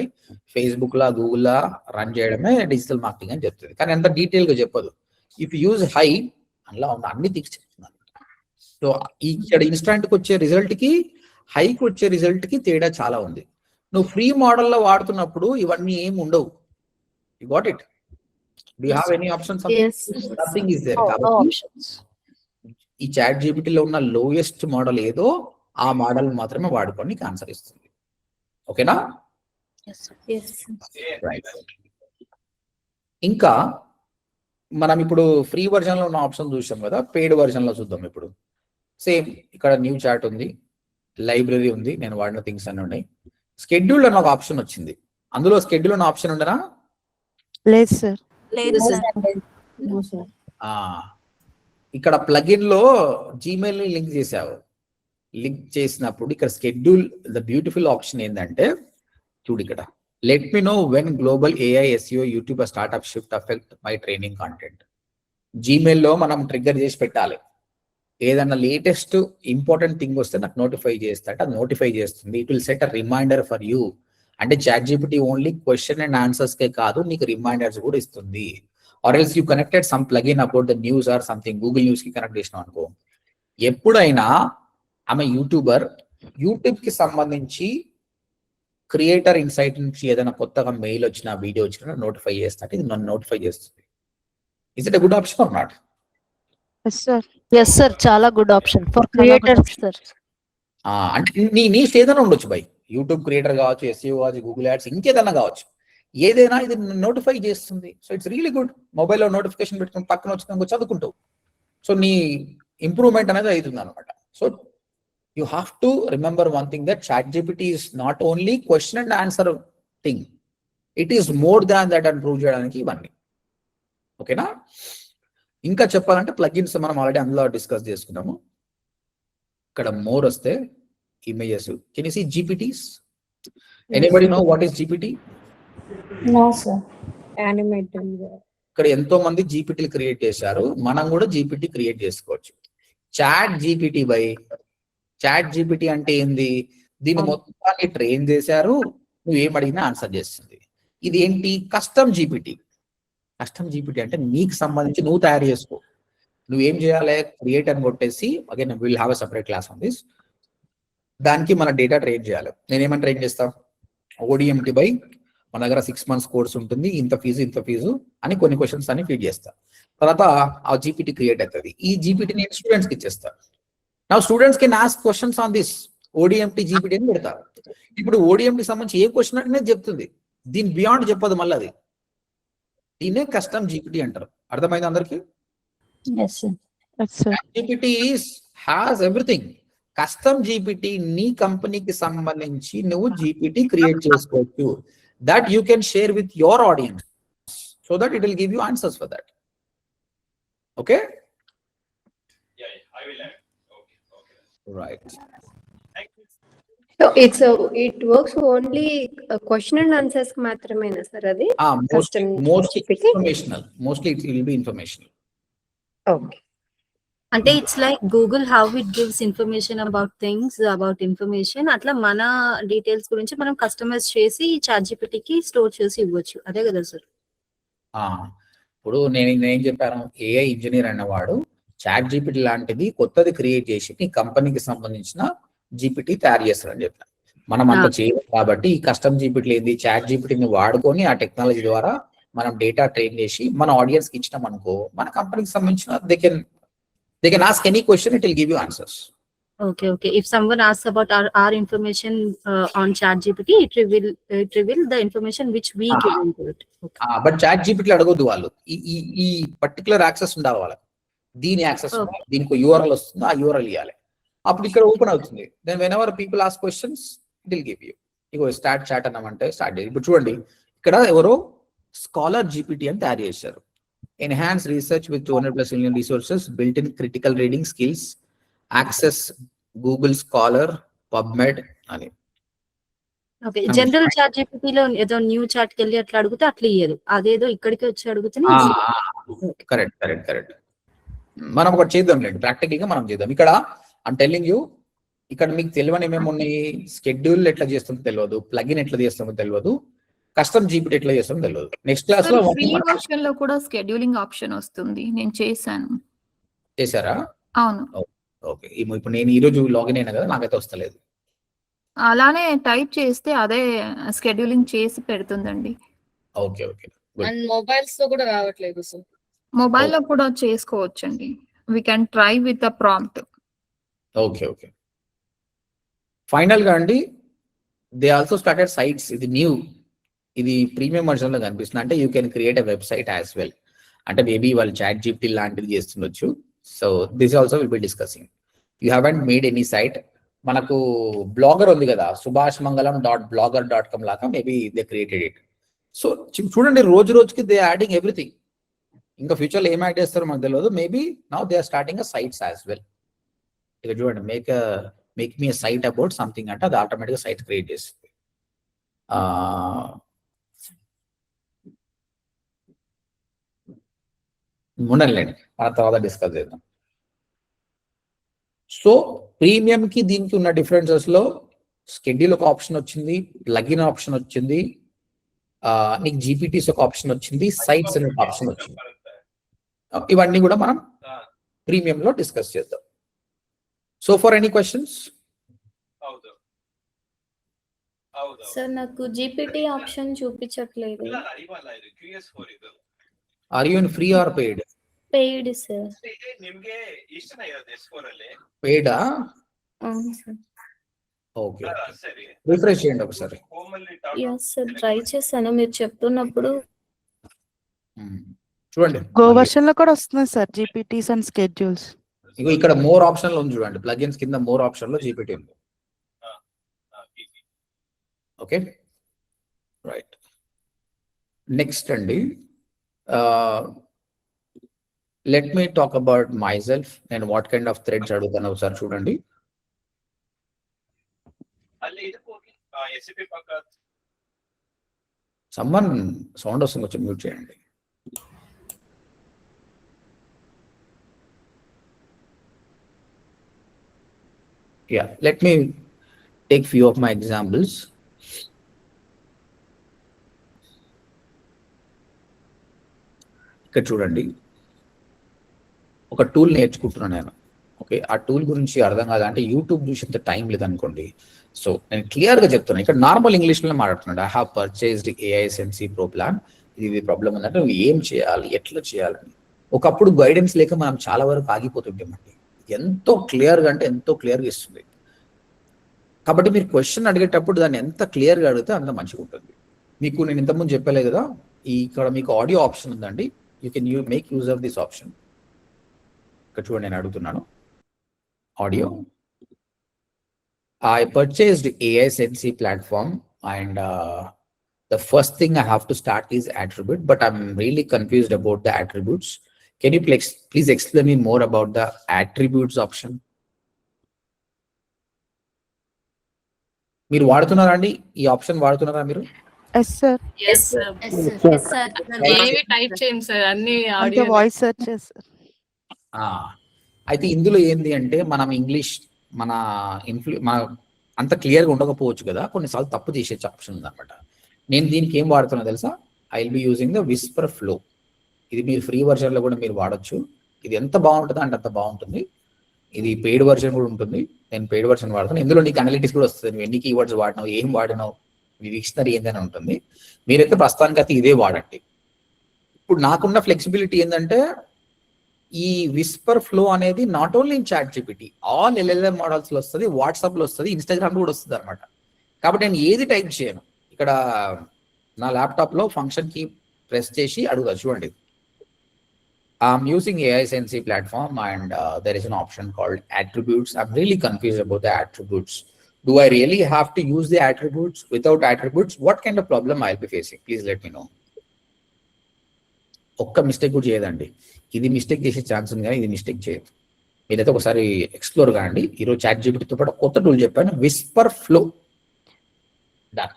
ఫేస్బుక్ లా గూగుల్ లా రన్ చేయడమే డిజిటల్ మార్కెటింగ్ అని చెప్తుంది, కానీ ఎంత డీటెయిల్ గా చెప్పదు. ఇఫ్ యూజ్ హై అందులో ఉన్న అన్ని థింగ్స్ చెప్తున్నాను. సో ఇక్కడ ఇన్స్టాంట్ కి వచ్చే రిజల్ట్ కి హైకి వచ్చే రిజల్ట్ కి తేడా చాలా ఉంది. నువ్వు ఫ్రీ మోడల్లో వాడుతున్నప్పుడు ఇవన్నీ ఏమి ఉండవు. You got it? Do you have any options? Yes. Nothing is there. ఈ చాట్ జీపీటీలో ఉన్న లోయెస్ట్ మోడల్ ఏదో ఆ మోడల్ మాత్రమే వాడుకొని నీకు ఆన్సర్ ఇస్తుంది. ఓకేనా? రైట్. ఇంకా మనం ఇప్పుడు ఫ్రీ వర్జన్ లో ఉన్న ఆప్షన్ చూసాం కదా, పెయిడ్ వర్జన్ లో చూద్దాం. ఇప్పుడు సేమ్ ఇక్కడ న్యూ చాట్ ఉంది, లైబ్రరీ ఉంది, నేను వాడిన థింగ్స్ అన్ని ఉన్నాయి. స్కెడ్యూల్ అన్న ఒక ఆప్షన్ వచ్చింది. అందులో స్కెడ్యూల్ అన్న ఆప్షన్ ఉండరా? లేదు సార్. ఇక్కడ ప్లగిన్ లో జీమెయిల్ ని లింక్ చేసావు. లింక్ చేసినప్పుడు ఇక్కడ స్కెడ్యూల్ ద బ్యూటిఫుల్ ఆప్షన్ ఏంటంటే చూడు ఇక్కడ, let me know when global AI SEO YouTube startup shift affect my training content. జీమెయిల్లో మనం ట్రిగ్గర్ చేసి పెట్టాలి. ఏదన్నా లేటెస్ట్ ఇంపార్టెంట్ థింగ్ వస్తే నాకు నోటిఫై చేస్తా అంటే అది నోటిఫై చేస్తుంది. It will set a reminder for you. అంటే ChatGPT only question and answers కే కాదు, నీకు రిమైండర్స్ కూడా ఇస్తుంది. Or else you connected some plugin about the news or something, Google news కి కనెక్ట్ చేసినాం అనుకో, ఎప్పుడైనా ఆమె యూట్యూబర్, యూట్యూబ్ కి సంబంధించి క్రియేటర్ ఇన్సైట్ నుంచి ఏదైనా కొత్తగా మెయిల్ వచ్చినా వీడియో వచ్చినా నోటిఫై చేస్తా, ఇది నన్ను నోటిఫై చేస్తుంది. Is it a good option or not? Yes sir, చాలా good option for creators sir. అంటే నీ ఏదైనా ఉండొచ్చు బై, యూట్యూబ్ క్రియేటర్ కావచ్చు, SEO కావచ్చు, గూగుల్ యాడ్స్, ఇంకేదైనా కావచ్చు, ఏదైనా ఇది నోటిఫై చేస్తుంది. So it's really good. మొబైల్లో నోటిఫికేషన్ పెట్టుకుని పక్కన వచ్చినాక చదువుకుంటావు. సో నీ ఇంప్రూవ్మెంట్ అనేది అవుతుంది అనమాట. So you have to remember one thing, that ChatGPT is not only question and answer thing. It is more than that and prove చేయడానికి ఇవన్నీ. ఓకేనా? ఇంకా చెప్పాలంటే ప్లగిన్స్ మనం ఆల్రెడీ అందులో డిస్కస్ చేసుకున్నాము. ఇక్కడ మోర్ వస్తే images. Can you see GPTs? Anybody know what is GPT? No sir. Animated. ఇక్కడ ఎంతో మంది GPTలు క్రియేట్ చేశారు. మనం కూడా GPT క్రియేట్ చేసుకోవచ్చు. చాట్ జీపీటీ అంటే ఏంది? దీన్ని మొత్తాన్ని ట్రైన్ చేశారు, నువ్వేం అడిగినా ఆన్సర్ చేస్తుంది. ఇది ఏంటి? Custom GPT. కస్టమ్ జీపీటీ అంటే నీకు సంబంధించి నువ్వు తయారు చేసుకో. నువ్వేం చేయాలి? క్రియేట్ అని కొట్టేసి, again will have a separate class on this. దానికి మన డేటా ట్రైన్ చేయాలి. నేనేమని ట్రైన్ చేస్తాను? ODMT బై మన దగ్గర 6 months కోర్స్ ఉంటుంది, ఇంత ఫీజు అని కొన్ని క్వశ్చన్స్ అని ఫీడ్ చేస్తా. తర్వాత ఆ జీపీటీ క్రియేట్ అవుతుంది. ఈ జీపీటీ నేను స్టూడెంట్స్కి ఇచ్చేస్తాను. నా students can ask questions on this ODMT GPT అని పెడతారు. ఇప్పుడు ODMT సంబంధించి ఏ క్వశ్చన్ అంటే చెప్తుంది, దీని బియాండ్ చెప్పదు. మళ్ళీ అది దీన్నే కస్టమ్ జీపీటీ అంటారు. అర్థమైంది అందరికి? GPT has everything. Custom GPT నీ కంపెనీకి సంబంధించి నువ్వు జీపీటీ క్రియేట్ చేసుకోవచ్చు. That you can share with your audience so that it will give you answers for that. Okay, right. So it works only question and answers మాత్రమేనా సార్ అది? Mostly informational. Mostly it will be informational. Okay. అంటే it's like Google how it gives information about things, about information, అట్లా మన డీటెయిల్స్ గురించి మనం కస్టమైజ్ చేసి ChatGPT కి స్టోర్ చేసి ఇవ్వచ్చు. అదే కదా సార్? ఇప్పుడు నేను చెప్పాను, AI ఇంజనీర్ అన్నవాడు ChatGPT లాంటిది కొత్తది క్రియేట్ చేసి నీ కంపెనీకి సంబంధించిన జీపీటీ తయారు చేస్తారని చెప్పాను. మనం అంత చేయలేదు కాబట్టి ఈ కస్టమ్ జీపీటీ ఏంది, ChatGPTని వాడుకొని ఆ టెక్నాలజీ ద్వారా మనం డేటా ట్రైన్ చేసి మన ఆడియన్స్ కి ఇచ్చినాం అనుకో, మన కంపెనీకి సంబంధించిన they can ask any question, it will give you answers. Okay. If someone asks about our information on ChatGPT, it reveal the information which we give into it. But ChatGPT అడగొద్దు వాళ్ళు. ఈ పర్టికులర్ యాక్సెస్ ఉండాలి వాళ్ళకి. దీని యాక్సెస్, దీనికి URL వస్తుంది, ఆ URL ఇవ్వాలి. అప్పుడు ఇక్కడ ఓపెన్ అవుతుంది. Then whenever people ask questions it will give you. ఇగో స్టార్ట్ చాట్ అన్నామంటే స్టార్ట్ చేయాలి. ఇప్పుడు చూడండి, ఇక్కడ ఎవరో స్కాలర్ జీపీటీ అని తయారు చేశారు. Enhance research with 200+ million resources, built in critical reading skills, access Google scholar, PubMed అని. ఓకే, జనరల్ ChatGPT లో ఏదో న్యూ చాట్ కి వెళ్ళి అట్లా అడిగితే అట్లా ఇయ్యదు, అదేదో ఇక్కడికి వచ్చి అడిగితే. కరెక్ట్. మనం ఒకటి చేద్దాంలేండి, ప్రాక్టికల్ గా మనం చేద్దాం. ఇక్కడ ఐమ్ టెల్లింగ్ యూ, ఇక్కడ మీకు తెలియని ఏమేమి ఉన్నాయి, స్కెడ్యూల్ ఎట్లా చేస్తుందో తెలియదు, ప్లగిన్ ఎట్లా చేస్తుందో తెలియదు, కస్టమ్ జీపీటీ ఎట్లా చేస్తుందో తెలియదు. నెక్స్ట్ క్లాస్ లో ఫ్రీ వర్షన్ లో కూడా స్కెడ్యూలింగ్ ఆప్షన్ వస్తుంది, నేను చేశారా? అవును. ఓకే, ఇప్పుడు నేను ఈ రోజు లాగిన్ అయినా కదా, నాకైతే వస్తలేదు. అలానే టైప్ చేస్తే అదే స్కెడ్యూలింగ్ చేసి పెడుతుందండి. ఓకే. అండ్ మొబైల్స్ లో కూడా రావట్లేదు సార్. మొబైల్ లో కూడా చేసుకోవచ్చండి. We can try with the prompt. Okay. Final గా అండి, దే ఆల్సో స్టార్టెడ్ సైట్స్. ఇది న్యూ, ఇది ప్రీమియం వర్షన్ లో కనిపిస్తుంది. అంటే you can create a website as well. అంటే మేబీ వాళ్ళు చాట్ జీపీటీ లాంటిది చేస్తుండొచ్చు. So this also will be discussing. You haven't made any site. మనకు బ్లాగర్ ఉంది కదా, subhashmangalam.blogger.com లాగా maybe they created it. So చూడండి, రోజు రోజుకి దే యాడింగ్ ఎవ్రీథింగ్. ఇంకా ఫ్యూచర్లో ఏం యాడ్ చేస్తారో మనకు తెలియదు. Maybe now they are starting a sites as well. ఇక చూడండి, make me site about something అంటే అది ఆటోమేటిక్గా సైట్ క్రియేట్ చేస్తుంది. ఉండలేండి, మన తర్వాత డిస్కస్ చేద్దాం. సో ప్రీమియం కి దీనికి ఉన్న డిఫరెన్సెస్ లో స్కెడ్యూల్ ఒక ఆప్షన్ వచ్చింది, ప్లగిన్ ఆప్షన్ వచ్చింది, నీకు జీపీటీస్ ఒక ఆప్షన్ వచ్చింది, సైట్స్ అనే ఒక ఆప్షన్ వచ్చింది. ఇవన్నీ కూడా మనం ప్రీమియం లో డిస్కస్ చేద్దాం. So for any questions? Sir నాకు జీపీటీ ఆప్షన్ చూపించట్లేదు. Or you in free or paid? Paid sir. పెయిడా? అవును సార్. ఓకే, రిఫ్రెష్ చేయండి ఒకసారి. ఎస్ సార్, ట్రై చేశాను మీరు చెప్తున్నప్పుడు. చూడండి, గో వర్షన్ లో కూడా వస్తుంది సార్ జీపీటీస్ అండ్ స్కెడ్యూల్స్. ఇగో ఇక్కడ మోర్ ఆప్షన్ లో ఉంది చూడండి, ప్లగిన్స్ కింద మోర్ ఆప్షన్ లో జీపీటీ ఉంది. Okay right. నెక్స్ట్ అండి, let me talk about my self. నేను వాట్ కైండ్ ఆఫ్ థ్రెడ్స్ అడుగుతాను ఒకసారి చూడండి. సమ్మన్ సౌండ్ వస్తుంది, కొంచెం మ్యూట్ చేయండి. Yeah, let me take few of my examples. ఇక్కడ చూడండి, ఒక టూల్ నేర్చుకుంటున్నాను నేను. ఓకే, ఆ టూల్ గురించి అర్థం కాదంటే యూట్యూబ్ చూసేంత టైం లేదనుకోండి. సో నేను క్లియర్గా చెప్తున్నాను, ఇక్కడ నార్మల్ ఇంగ్లీష్లో మాట్లాడుతున్నాడు. I have purchased AI Sensei Pro plan. ఇది ప్రాబ్లం ఉందంటే నువ్వు ఏం చేయాలి, ఎట్లా చేయాలని. ఒకప్పుడు గైడెన్స్ లేక మనం చాలా వరకు ఆగిపోతుంటామండి. ఎంతో క్లియర్గా అంటే ఎంతో క్లియర్గా ఇస్తుంది. కాబట్టి మీరు క్వశ్చన్ అడిగేటప్పుడు దాన్ని ఎంత క్లియర్గా అడిగితే అంత మంచిగా ఉంటుంది. మీకు నేను ఇంతకుముందు చెప్పలే కదా, ఇక్కడ మీకు ఆడియో ఆప్షన్ ఉందండి. You can make use of this option. ఇక్కడ చూడండి, నేను అడుగుతున్నాను audio. I purchased AI Sensei platform and the first thing I have to start is attribute, but I'm really confused about the attributes. Can you please explain me more about the attributes option? మీరు వాడుతున్నారా అండి ఈ ఆప్షన్? వాడుతున్నారా మీరు? Yes sir. Yes sir. ఏవి టైప్ చేయండి సార్, అన్ని ఆడియో వాయిస్ సెర్చ్ చేస్తారు. అయితే ఇందులో ఏంది అంటే మనం ఇంగ్లీష్ మన అంత క్లియర్గా ఉండకపోవచ్చు కదా, కొన్నిసార్లు తప్పు చేసే ఆప్షన్ ఉందన్నమాట. నేను దీనికి ఏం వాడుతున్నా తెలుసా? I will be using the Whisper flow. ఇది మీరు ఫ్రీ వర్షన్లో కూడా మీరు వాడచ్చు. ఇది ఎంత బాగుంటుందో అంటే అంత బాగుంటుంది. ఇది పెయిడ్ వర్షన్ కూడా ఉంటుంది. నేను పెయిడ్ వర్షన్ వాడుతాను. ఇందులో నీకు అనలిటిక్స్ కూడా వస్తుంది, నువ్వు ఎన్ని కీవర్డ్స్ వాడినావు, ఏం వాడినావు, మీ డిక్షనరీ ఏందని ఉంటుంది. మీరైతే ప్రస్తుతానికి అయితే ఇదే వాడండి. ఇప్పుడు నాకున్న ఫ్లెక్సిబిలిటీ ఏంటంటే ఈ విస్పర్ ఫ్లో అనేది not only in chat GPT, all LLM మోడల్స్లో వస్తుంది, వాట్సాప్లో వస్తుంది, ఇన్స్టాగ్రామ్లో కూడా వస్తుంది అనమాట. కాబట్టి నేను ఏది టైప్ చేయను. ఇక్కడ నా ల్యాప్టాప్లో ఫంక్షన్కి ప్రెస్ చేసి అడుగుతా. చూడండి, I'm using AI Sensei platform and there is an option called attributes. I'm really confused about the attributes. Do I really have to use the attributes? Without attributes, what kind of problem I'll be facing? Please let me know. ఒక్క మిస్టేక్ కూడా చేయదండి. ఇది మిస్టేక్ చేసే ఛాన్స్ ఉంది కానీ ఇది మిస్టేక్ చేయదు. మీరైతే ఒకసారి ఎక్స్ప్లోర్ కాండి. ఈరోజు చాట్ జీపీటీతో పాటు కొత్త టూల్ చెప్పాను, విస్పర్ ఫ్లో. డన్,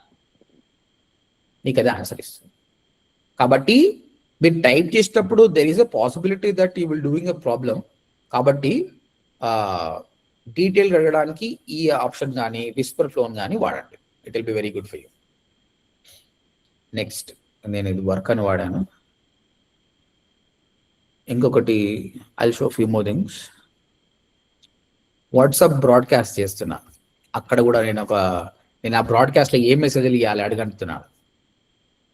నీకు అదే ఆన్సర్ ఇస్తుంది. కాబట్టి మీరు టైప్ చేసేటప్పుడు there is a possibility that you will doing a problem. కాబట్టి డీటెయిల్ అడగడానికి ఈ ఆప్షన్ కానీ విస్పర్ ఫ్లోన్ కానీ వాడండి. It will be very good for you. Next, నేను ఇది వర్క్ అని వాడాను. ఇంకొకటి I show few more things. WhatsApp broadcast చేస్తున్నా. అక్కడ కూడా నేను ఆ బ్రాడ్కాస్ట్లో ఏ మెసేజ్లు ఇవ్వాలి అడగంటున్నాను.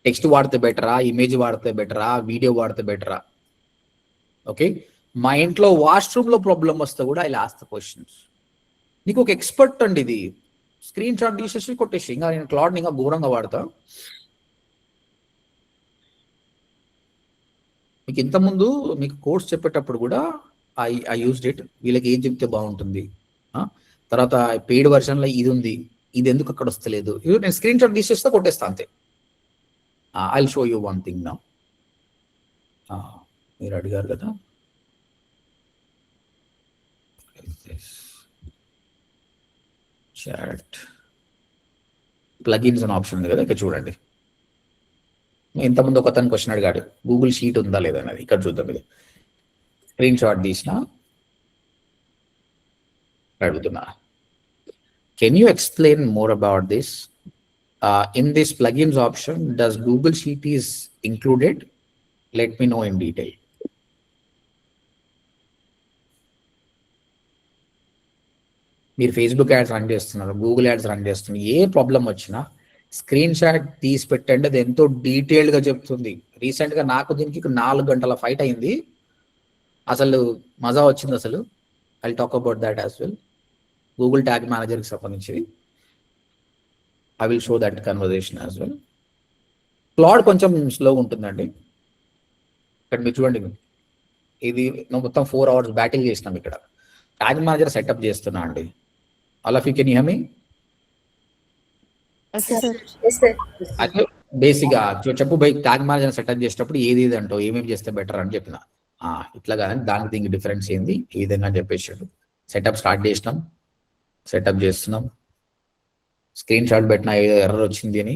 టెక్స్ట్ వాడితే బెటరా, ఇమేజ్ వాడితే బెటరా, వీడియో వాడితే బెటరా? ఓకే, మా ఇంట్లో వాష్రూమ్లో ప్రాబ్లం వస్తే కూడా ఇలా ఆస్క్ ద క్వశ్చన్స్. నీకు ఒక ఎక్స్పర్ట్ అండి ఇది. స్క్రీన్ షాట్ తీసేసి కొట్టేసి, ఇంకా నేను క్లాడ్ ఇంకా ఘోరంగా వాడతా. మీకు ఇంతకుముందు మీకు కోర్స్ చెప్పేటప్పుడు కూడా ఐ యూజ్డ్ ఇట్. వీళ్ళకి ఏం చెప్తే బాగుంటుంది, తర్వాత పెయిడ్ వర్షన్లో ఇది ఉంది, ఇది ఎందుకు అక్కడ వస్తలేదు, ఇది నేను స్క్రీన్ షాట్ తీసేస్తా కొట్టేస్తా అంతే. I show you one thing నా. మీరు అడిగారు కదా, చాట్ ప్లగిన్స్ అనే ఆప్షన్ ఉంది కదా, ఇక్కడ చూడండి. ఇంతకుముందు ఒక అతను క్వశ్చన్ అడిగాడు, గూగుల్ షీట్ ఉందా లేదా అనేది. ఇక్కడ చూద్దాం, ఇది స్క్రీన్ షాట్ తీసిన అడుగుతున్నా. Can you explain more about this? In this plugins option does Google sheet is included? Let me know in detail. మీరు ఫేస్బుక్ యాడ్స్ రన్ చేస్తున్నారు, గూగుల్ యాడ్స్ రన్ చేస్తున్నారు, ఏ ప్రాబ్లం వచ్చినా స్క్రీన్ షాట్ తీసి పెట్టండి, అది ఎంతో డీటెయిల్డ్గా చెప్తుంది. రీసెంట్గా నాకు దీనికి 4 గంటల ఫైట్ అయింది, అసలు మజా వచ్చింది అసలు. I talk about that as well. Google tag మేనేజర్కి సంబంధించి I will show that conversation as well. Claude కొంచెం స్లోగా ఉంటుందండి. ఇక్కడ మీరు చూడండి, ఇది మొత్తం 4 hours బ్యాటింగ్ చేసినాం. ఇక్కడ ట్యాగ్ మేనేజర్ సెటప్ చేస్తున్నా అండి. All of you can hear me? అయితే బేసిక్గా చెప్పు బై, ట్యాగ్ మేనేజర్ సెటప్ చేసేటప్పుడు ఏది అంటావు, ఏమేమి చేస్తే బెటర్ అని చెప్పిన. ఇట్లా కానీ దానికి దీనికి డిఫరెన్స్ ఏంది, ఈ విధంగా చెప్పేసాడు. సెటప్ స్టార్ట్ చేసినాం, సెటప్ చేస్తున్నాం. స్క్రీన్ షాట్ పెట్టిన ఎర్రర్ వచ్చింది అని.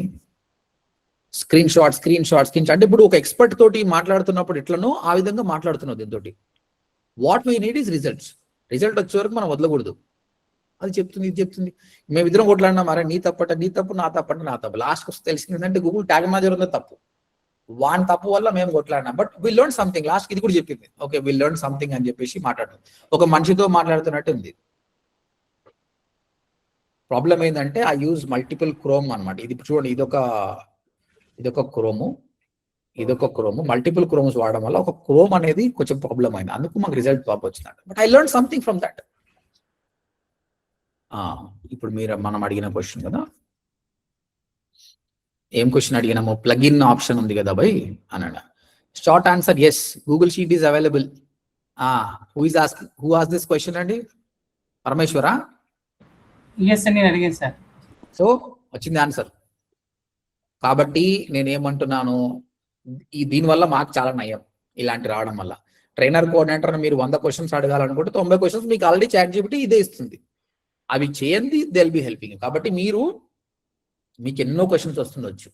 స్క్రీన్ షాట్ అంటే ఇప్పుడు ఒక ఎక్స్పర్ట్ తోటి మాట్లాడుతున్నప్పుడు ఎట్లనో ఆ విధంగా మాట్లాడుతున్నావు దీంతో. What we need is results. Result వచ్చే వరకు మనం వదలకూడదు. అది చెప్తుంది, ఇది చెప్తుంది. మేమిద్దరం కొట్లాడినా, మరే నీ తప్పట, నీ తప్పు, నా తప్పంటే నా తప్పు. లాస్ట్ తెలిసింది ఏంటంటే గూగుల్ ట్యాగ్ మేనేజర్ ఉందో తప్పు, వాన్ తప్పు వల్ల మేము కొట్లాడినా. But will learn something. Last ఇది కూడా చెప్పింది, ఓకే విల్ లెర్న్ సంథింగ్ అని చెప్పేసి మాట్లాడుతుంది. ఒక మనిషితో మాట్లాడుతున్నట్టు ఉంది. ప్రాబ్లం ఏంటంటే ఐ యూజ్ మల్టిపుల్ క్రోమ్ అనమాట. ఇది చూడండి, ఇదొక క్రోమ్, మల్టిపుల్ క్రోమ్స్ వాడడం వల్ల ఒక క్రోమ్ అనేది కొంచెం ప్రాబ్లం అయింది. అందుకు మాకు రిజల్ట్ ప్రాబ్లం వచ్చిందంట. But I learn something from that. ఇప్పుడు మనం అడిగిన క్వశ్చన్ కదా, ఏం క్వశ్చన్ అడిగినాము? ప్లగిన్ ఆప్షన్ ఉంది కదా బై అన్నాడు. Short answer yes, Google sheet is available. Who ఆస్ దిస్ క్వశ్చన్ అండి? పరమేశ్వరా? ఎస్ అని నేను అడిగాను సార్. సో వచ్చింది ఆన్సర్. కాబట్టి నేనేమంటున్నాను, దీనివల్ల మాకు చాలా నయం ఇలాంటి రావడం వల్ల. ట్రైనర్ కోఆర్డినేటర్ మీరు 100 క్వశ్చన్స్ అడగాలనుకుంటే 90 క్వశ్చన్స్ మీకు ఆల్రెడీ చాట్ జీపీటీ ఇదే ఇస్తుంది. అవి చేయండి, దే విల్ బి హెల్పింగ్. కాబట్టి మీకు ఎన్నో క్వశ్చన్స్ వస్తుండొచ్చు.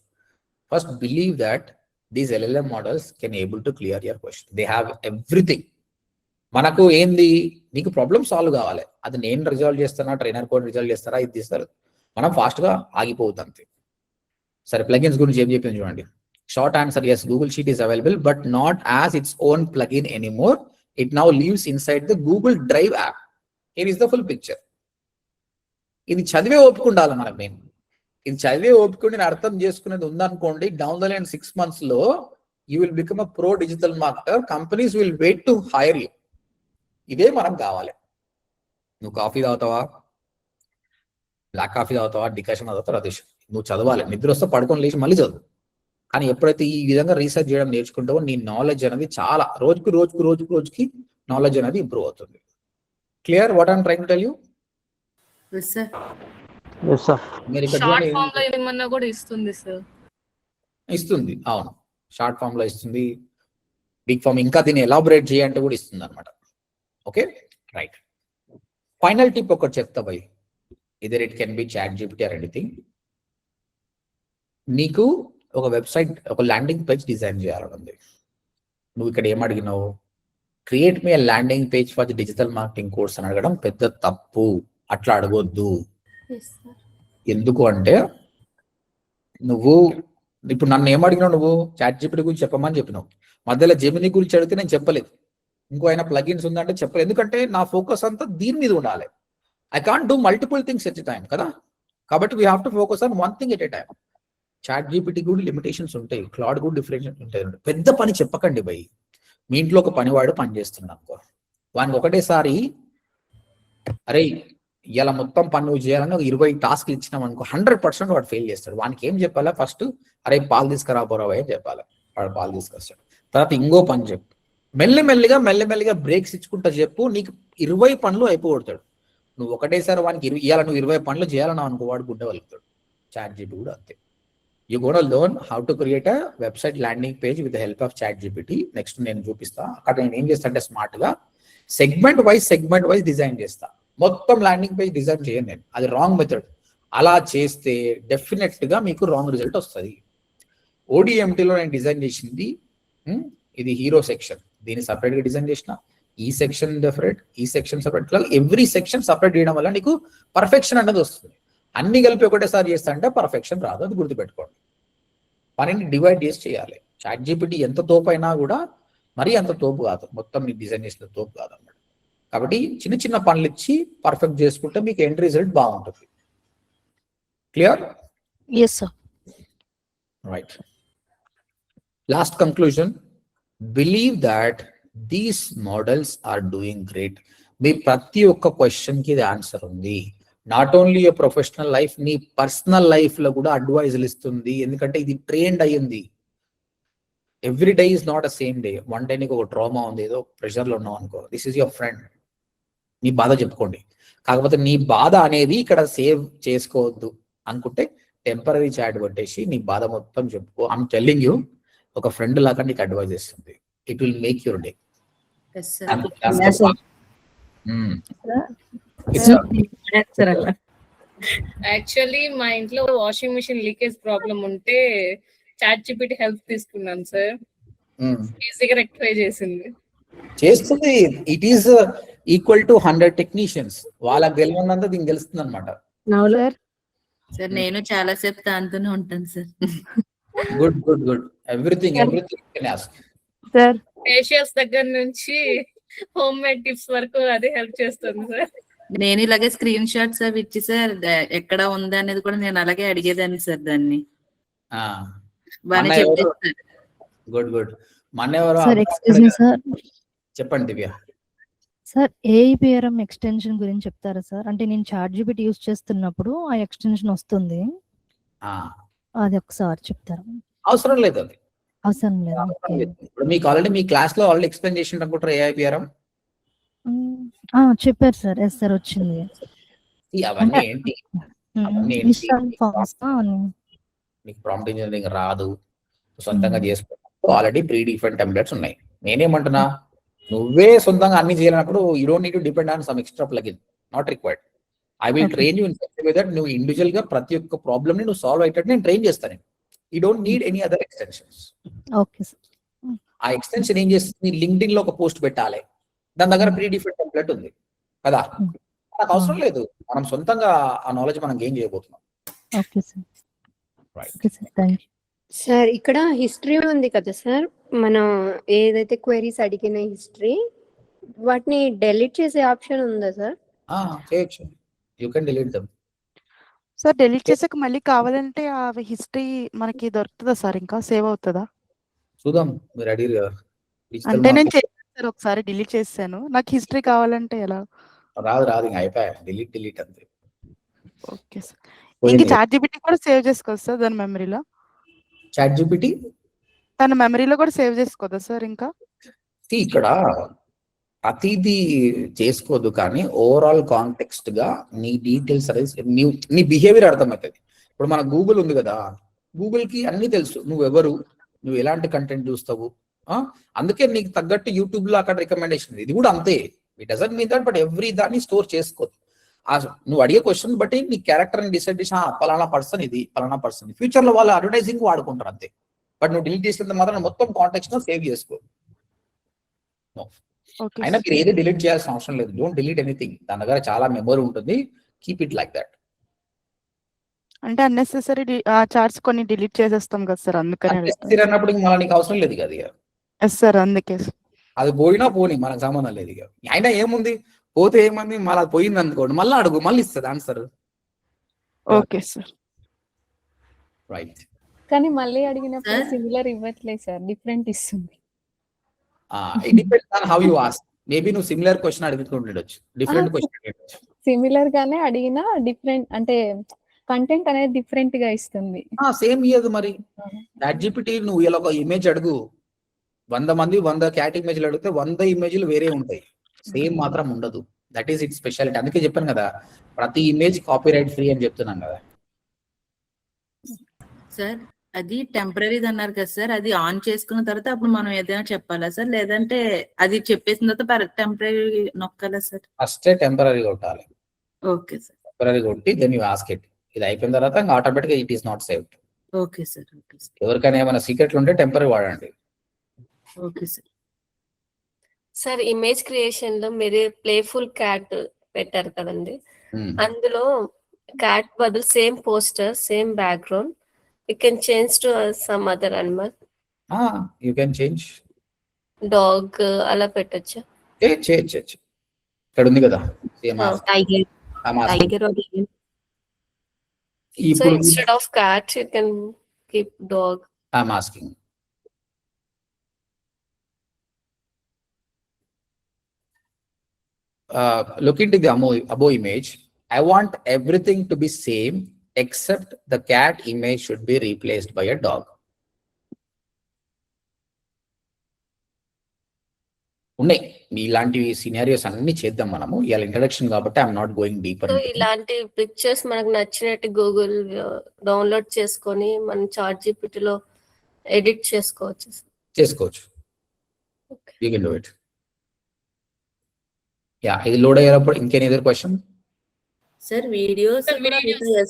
First believe that these LLM models can able to clear your question. They have everything. మనకు ఏంది, నీకు ప్రాబ్లమ్ సాల్వ్ కావాలి, అది నేను రిజాల్వ్ చేస్తానా, ట్రైనర్ కోడ్ రిజాల్వ్ చేస్తారా, ఇది తీస్తారు, మనం ఫాస్ట్గా ఆగిపోతుంది అంతే. సరే, ప్లగిన్స్ గురించి ఏం చెప్పింది చూడండి. Short answer yes, Google sheet is available but not as its own plugin anymore. It now lives inside the Google Drive app. Here is the full picture. ఇది చదివే ఓపిక ఉండాలి మనకు. నేను ఇది చదివే ఓపిక నేను అర్థం చేసుకునేది ఉందనుకోండి, డౌన్ ద లైన్ 6 months లో you will become a pro digital marketer. Companies will wait to hire you. ఇదే మనకు కావాలి. నువ్వు కాఫీ తాగుతావా, బ్లాక్ కాఫీ తాగుతావా, డికాషన్ తాగుతావా, అది నువ్వు చదవాలి. నిద్ర వస్తే పడుకొని లేచి మళ్ళీ చదువు. కానీ ఎప్పుడైతే ఈ విధంగా రీసెర్చ్ చేయడం నేర్చుకుంటావో నీ నాలెడ్జ్ అనేది చాలా రోజుకి నాలెడ్జ్ అనేది ఇంప్రూవ్ అవుతుంది. Clear what I'm trying to tell you? మీరు ఇక్కడ షార్ట్ ఫామ్ లో ఏమన్నా కూడా ఇస్తుంది సార్. ఇస్తుంది, అవును, షార్ట్ ఫామ్ లో ఇస్తుంది, బిగ్ ఫామ్ ఇంకా దీన్ని ఎలాబొరేట్ చేయంటే కూడా ఇస్తుంది అనమాట. Okay, right. ఫైనల్ టిప్ ఒకటి చెప్తా బై. Either it can be chat GPT or anything. నీకు ఒక వెబ్సైట్, ఒక ల్యాండింగ్ పేజ్ డిజైన్ చేయాలనుంది. నువ్వు ఇక్కడ ఏం అడిగినావు, create me landing page for the digital marketing course అని అడగడం పెద్ద తప్పు. అట్లా అడగొద్దు. ఎందుకు అంటే నువ్వు ఇప్పుడు నన్ను ఏమడిగినావు, నువ్వు చాట్ జీపీటీ గురించి చెప్పమని చెప్పినావు, మధ్యలో జెమినీ గురించి అడిగితే నేను చెప్పలేదు, ఇంకో అయినా ప్లగిన్స్ ఉందంటే చెప్పలేదు. ఎందుకంటే నా ఫోకస్ అంతా దీని మీద ఉండాలి. I can't do multiple things at a time కదా. కాబట్టి we have to focus on one thing at a time. Chat GPT కూడా లిమిటేషన్స్ ఉంటాయి, క్లాడ్ కూడా డిఫరెన్స్ ఉంటాయి. పెద్ద పని చెప్పకండి భయ్. మీ ఇంట్లో ఒక పనివాడు పని చేస్తున్నాడు అనుకో, వానికి ఒకటేసారి అరే ఇలా మొత్తం పని నువ్వు చేయాలని ఒక 20 టాస్క్లు ఇచ్చినాం అనుకో 100% వాడు ఫెయిల్ చేస్తాడు. వానికి ఏం చెప్పాలా, ఫస్ట్ అరే పాలు తీసుకురా పోరావా అని చెప్పాలి. వాడు పాలు తీసుకొస్తాడు. తర్వాత ఇంకో పని చెప్పు, మెల్లమెల్లిగా బ్రేక్స్ ఇచ్చుకుంటా చెప్పు, నీకు 20 పనులు అయిపోగొడతాడు. నువ్వు ఒకటేసారి వానికి ఇవాళ నువ్వు 20 పనులు చేయాలన్నావు అనుకో, వాడు గుడ్డ వెళ్తాడు. ChatGPT కూడా అంతే. You gonna learn how to create a website landing page with the help of ChatGPT. Next నేను చూపిస్తా. అక్కడ నేను ఏం చేస్తా అంటే స్మార్ట్ గా సెగ్మెంట్ వైజ్ డిజైన్ చేస్తా. మొత్తం ల్యాండింగ్ పేజ్ డిజైన్ చేయను నేను, అది రాంగ్ మెథడ్. అలా చేస్తే డెఫినెట్ గా మీకు రాంగ్ రిజల్ట్ వస్తుంది. ODMTలో నేను డిజైన్ చేసింది ఇది హీరో సెక్షన్, దీన్ని సపరేట్ గా డిజైన్ చేసిన. ఈ సెక్షన్ సెపరేట్, ఈ సెక్షన్ సెపరేట్, ఇట్లా ఎవ్రీ సెక్షన్ సపరేట్ చేయడం వల్ల నీకు పర్ఫెక్షన్ అనేది వస్తుంది. అన్ని కలిపి ఒకటేసారి చేస్తా అంటే పర్ఫెక్షన్ రాదు, అది గుర్తుపెట్టుకోండి. పనిని డివైడ్ చేసి చేయాలి. ChatGPT ఎంత తోపు అయినా కూడా మరీ అంత తోపు కాదు, మొత్తం నీ డిజైన్ చేసిన తోపు కాదు అన్నమాట. కాబట్టి చిన్న చిన్న పనులు ఇచ్చి పర్ఫెక్ట్ చేసుకుంటే మీకు ఎండ్ రిజల్ట్ బాగుంటుంది. Clear? Yes, sir. Right. Last conclusion, believe that these models are doing great. మీ ప్రతి ఒక్క క్వశ్చన్ కి ఇది ఆన్సర్ ఉంది. Not only a professional life, నీ పర్సనల్ లైఫ్ లో కూడా అడ్వైజులు ఇస్తుంది. ఎందుకంటే ఇది ట్రైన్డ్ అయ్యింది. Every day is not a same day. One day నీకు ఒక ట్రామా ఉంది, ఏదో ప్రెషర్లో ఉన్నావు అనుకో, దిస్ ఈజ్ యువర్ ఫ్రెండ్. నీ బాధ చెప్పుకోండి. కాకపోతే నీ బాధ అనేది ఇక్కడ సేవ్ చేసుకోవద్దు అనుకుంటే టెంపరీ చాట్ కొట్టేసి నీ బాధ మొత్తం చెప్పుకో. ఐమ్ టెల్లింగ్ యూ, ఒక ఫ్రెండ్ లాగా నీకు అడ్వైజ్ ఇస్తుంది. It will make your day. Actually మా ఇంట్లో వాషింగ్ మిషన్ లీకేజ్ ప్రాబ్లం ఉంటే ChatGPT హెల్ప్ తీసుకున్నాను సార్, ఈజీగా రెక్టిఫై చేసింది. It is equal to 100 technicians. వాళ్ళకి తెలియనంత దీనికి తెలుస్తుంది అనమాట. సార్ నేను చాలా సేపు దాంతోనే ఉంటాను sir. Good. Everything sir facials దగ్గర నుంచి హోమ్ మేడ్ టిప్స్ వరకు అది హెల్ప్ చేస్తుంది సార్. నేను ఇలాగే స్క్రీన్ షాట్స్ అవి ఇచ్చి సార్ ఎక్కడ ఉంది అనేది కూడా నేను అలాగే అడిగేదాన్ని సార్ దాన్ని. బాగా చెప్పేది. గుడ్. మన సార్ ఎక్స్క్యూజ్ మీ సార్, చెప్పండి దివ్య. సార్ AEPRM ఎక్స్టెన్షన్ గురించి చెప్తారా సార్? అంటే నేను ChatGPT యూస్ చేస్తున్నప్పుడు ఆ ఎక్స్టెన్షన్ వస్తుంది, అది ఒకసారి చెప్తారా? అవసరం లేదు, అది అవసరం లేదు. ఇప్పుడు మీకు ఆల్రెడీ మీ క్లాస్ లో ఆల్రెడీ ఎక్స్ప్లెయిన్ చేసి అనుకుంటారు AIPRM. చెప్పారు సార్. ఎస్ సార్, వచ్చింది. అవన్నీ ఏంటి? నీకు ప్రాంప్ట్ ఇంజనీరింగ్ రాదు, సొంతంగా చేసుకో. ఆల్రెడీ ప్రీ డిఫైన్ టెంప్లెట్స్ ఉన్నాయి. నేనేమంటున్నా, నువ్వే సొంతంగా అన్ని చేయాలన్నప్పుడు you don't need to depend on some extra plugin, not required. I will train you in such way that నువ్వు ఇండివిజువల్ గా ప్రతి ఒక్క ప్రాబ్లమ్ ని నువ్వు సాల్వ్ అయ్యేటట్టు నేను ట్రైన్ చేస్తాను. You don't need any other extensions. Okay sir. ఆ ఎక్స్టెన్షన్ ఏం చేస్తుంది, లింక్డ్ఇన్ లో ఒక పోస్ట్ పెట్టాలి, దాని దగ్గర ప్రీ డిఫైన్ టెంప్లెట్ ఉంది కదా, నాకు అవసరం లేదు. మనం సొంతంగా ఆ నాలెడ్జ్ మనం గెయిన్ చేయబోతున్నాం. Okay sir. Okay sir, thank you. Sir ఇక్కడ హిస్టరీ ఉంది కదా సార్, మనం ఏదైతే క్వెరీస్ అడిగిన హిస్టరీ, వాటిని డెలీట్ చేసే ఆప్షన్ ఉందా సార్? చేయొచ్చు, you can delete them. Sir delete చేసాక మళ్ళీ కావాలంటే ఆ హిస్టరీ మనకి దొరుకుతుందా సార్? ఇంకా సేవ్ అవుతుందా? చూద్దాం, మీరు అడిగారు కదా. అంటే నేను చేశాను సార్, ఒకసారి డిలీట్ చేశాను, నాకు హిస్టరీ కావాలంటే ఎలా? రాదు, ఇంకా అయిపోయా, డిలీట్ అంతే. Okay sir. ఇంక ChatGPT కూడా సేవ్ చేసుకోవచ్చు సార్ దాని మెమరీలో? ChatGPT తన మెమరీలో కూడా సేవ్ చేసుకోదా సార్? ఇంకా ఇక్కడ ప్రతిదీ చేసుకోదు, కానీ ఓవరాల్ కాంటెక్స్ట్ గా నీ డీటెయిల్స్ అనేది నీ బిహేవియర్ అర్థమవుతుంది. ఇప్పుడు మన గూగుల్ ఉంది కదా, గూగుల్ కి అన్ని తెలుసు, నువ్వెవరు, నువ్వు ఎలాంటి కంటెంట్ చూస్తావు. అందుకే నీకు తగ్గట్టు యూట్యూబ్ లో అక్కడ రికమెండేషన్. ఇది కూడా అంతే. It doesn't mean that, but every దాన్ని స్టోర్ చేసుకోదు. నువ్వు అడిగే క్వశ్చన్ బట్టి నీ క్యారెక్టర్ ని డిసైడ్ చేసి పలానా పర్సన్ ఇది, పలానా పర్సన్. ఫ్యూచర్ లో వాళ్ళు అడ్వర్టైజింగ్ వాడుకుంటారు అంతే. బట్ నువ్వు డిలీట్ చేసినంత మాత్రం మొత్తం కాంటెక్స్ట్ లో సేవ్ చేసుకో. అయినా మీరు ఏది డిలీట్ చేయాల్సిన అవసరం లేదు. Don't delete anything. దాని దగ్గర చాలా మెమరీ ఉంటుంది. Keep it like that. అంటే అన్నెసెసరీ చార్ట్స్ కొన్ని డిలీట్ చేసేస్తాం కదా సార్, అందుకని అన్నప్పుడు మళ్ళీ నీకు అవసరం లేదు కదా. ఎస్ సార్, అందుకే అది పోయినా పోనీ, మనకు సంబంధం లేదు. ఇక అయినా ఏముంది, పోతే ఏమంది, మళ్ళీ అది పోయింది అనుకోండి, మళ్ళీ అడుగు, మళ్ళీ ఇస్తుంది ఆన్సర్. Okay sir, right. కానీ మళ్ళీ అడిగినప్పుడు సిమిలర్ ఇవ్వట్లేదు సార్, డిఫరెంట్ ఇస్తుంది. It depends on how you ask. Maybe నువ్వు సిమిలర్ క్వశ్చన్ అడుగుతుండొచ్చు, డిఫరెంట్ క్వశ్చన్ అడగచ్చు. సిమిలర్ గానే అడిగినా డిఫరెంట్ అంటే కంటెంట్ అనేది డిఫరెంట్ గా ఇస్తుంది. సేమ్ ఇయ్యదు మరి. చాట్ జీపీటీ నువ్వు ఇలా ఒక ఇమేజ్ అడుగు, 100 మంది 100 క్యాట్ ఇమేజ్లు అడిగితే 100 ఇమేజ్లు వేరే ఉంటాయి, సేమ్ మాత్రం ఉండదు. That is it speciality. అందుకే చెప్పాను కదా, ప్రతి ఇమేజ్ కాపీరైట్ ఫ్రీ అని చెప్తున్నాను కదా. సార్ అది టెంపరీది అన్నారు కదా సార్, అది ఆన్ చేసుకున్న తర్వాత అప్పుడు మనం ఏదైనా చెప్పాలా సార్, లేదంటే అది చెప్పేసిన తర్వాత టెంపరీ నొక్కాలా సార్? ఫస్ట్ టెంపరీ కొట్టాలి. Okay sir. టెంపరీ కొట్టి దెన్ యూ ఆస్క్ ఇట్. ఇది అయిపోయిన తర్వాత ఇంకా ఆటోమేటిక్గా it is not saved. Okay sir. Okay sir. ఎవరికైనా ఏమైనా సీక్రెట్లు ఉంటే టెంపరీ వాడండి. Okay sir. Sir image creation లో మీరు ప్లేఫుల్ క్యాట్ పెట్టారు కదండి, అందులో క్యాట్ బదులు same poster same background you can change to some other animal. You can change. Dog అలా పెట్టొచ్చా? చేయొచ్చు. ఇక్కడ ఉంది కదా tiger. So instead of cat, you can keep dog. I'm asking. Look into the above image. I want everything to be same except the cat image should be replaced by a dog. ఉన్నాయి ఇలాంటి సినారియోస్ అన్ని చేద్దాం మనము. ఇవాళ ఇంట్రడక్షన్ కాబట్టి ఐఎమ్ నాట్ గోయింగ్ డీపర్. ఇలాంటి పిక్చర్స్ మనకు నచ్చినట్టు గూగుల్ డౌన్లోడ్ చేసుకొని మనం చాట్ జీపీటీలో ఎడిట్ చేసుకోవచ్చు. You can do it. ఇది లోడ్ అయ్యేటప్పుడు ఇంకేం ఎదురు క్వశ్చన్ సార్? వీడియోస్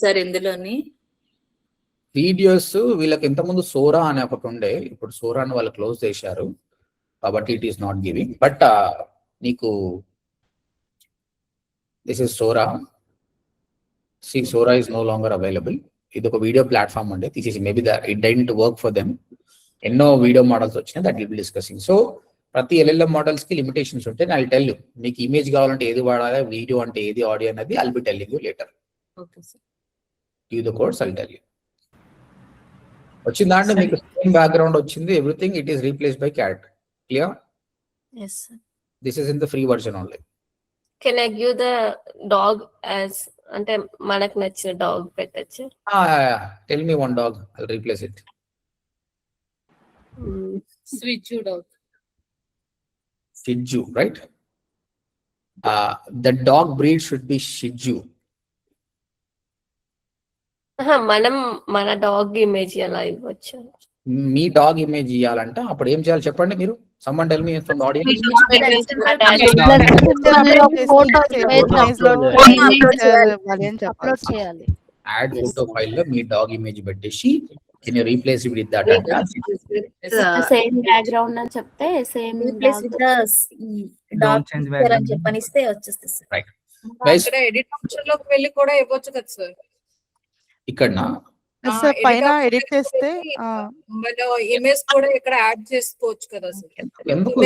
సార్ ఇందులోని వీడియోస్ వీళ్ళకి ఇంతకుముందు సోరా అనే ఒకటి ఉండే, ఇప్పుడు సోరాని వాళ్ళు క్లోజ్ చేశారు కాబట్టి it is not giving. But నీకు this is Sora. Sora is no longer available. ఇది ఒక వీడియో ప్లాట్ఫామ్ అండి. This is maybe it didn't work for them. ఎన్నో వీడియో మోడల్స్ వచ్చినాయి, that will be discussing. So ప్రతి ఎల్ఎల్ఎం మోడల్స్ కి లిమిటేషన్స్ ఉంటాయి. I will tell you. మీకు ఇమేజ్ కావాలంటే ఏది వాడాలి, వీడియో అంటే ఏది, ఆడియో అనేది I will be telling you later. Okay sir. Give the codes, I will tell you. వచ్చిందా అంటే మీకు సేమ్ బ్యాక్గ్రౌండ్ వచ్చింది, everything it is replaced by cat. Clear? Yes sir. This is in the free version only. Can I give the dog as అంటే మనకు నచ్చిన డాగ్ పెట్టచ్చు? Tell me one dog, I'll replace it. Shih dog. Shih Tzu, right? The dog breed should be Shih Tzu. మనం మన డాగ్ ఇమేజ్ ఎలా ఇవ్వచ్చు? మీ డాగ్ ఇమేజ్ ఇవ్వాలంటే అప్పుడు ఏం చేయాలి చెప్పండి మీరు. Someone tell me from the audience. Upload చేయాలి. యాడ్ ఫోటో ఫైల్ లో మీ డాగ్ ఇమేజ్ పెట్టేసి can you replace it with that అంటే సేమ్ బ్యాక్గ్రౌండ్ అని చెప్తే సేమ్ రీప్లేస్ విత్ డాగ్ అని చెప్పనిస్తే వచ్చేస్తుంది సార్. రైట్ గైస్, అక్కడ ఎడిట్ ఆప్షన్ లోకి వెళ్ళి కూడా ఇవ్వచ్చు కదా సార్. ఇక్కడనా పైన ఎడిట్ చేస్తే ఇమేజ్ కూడా ఇక్కడ యాడ్ చేసుకోవచ్చు కదా సార్. ఎందుకు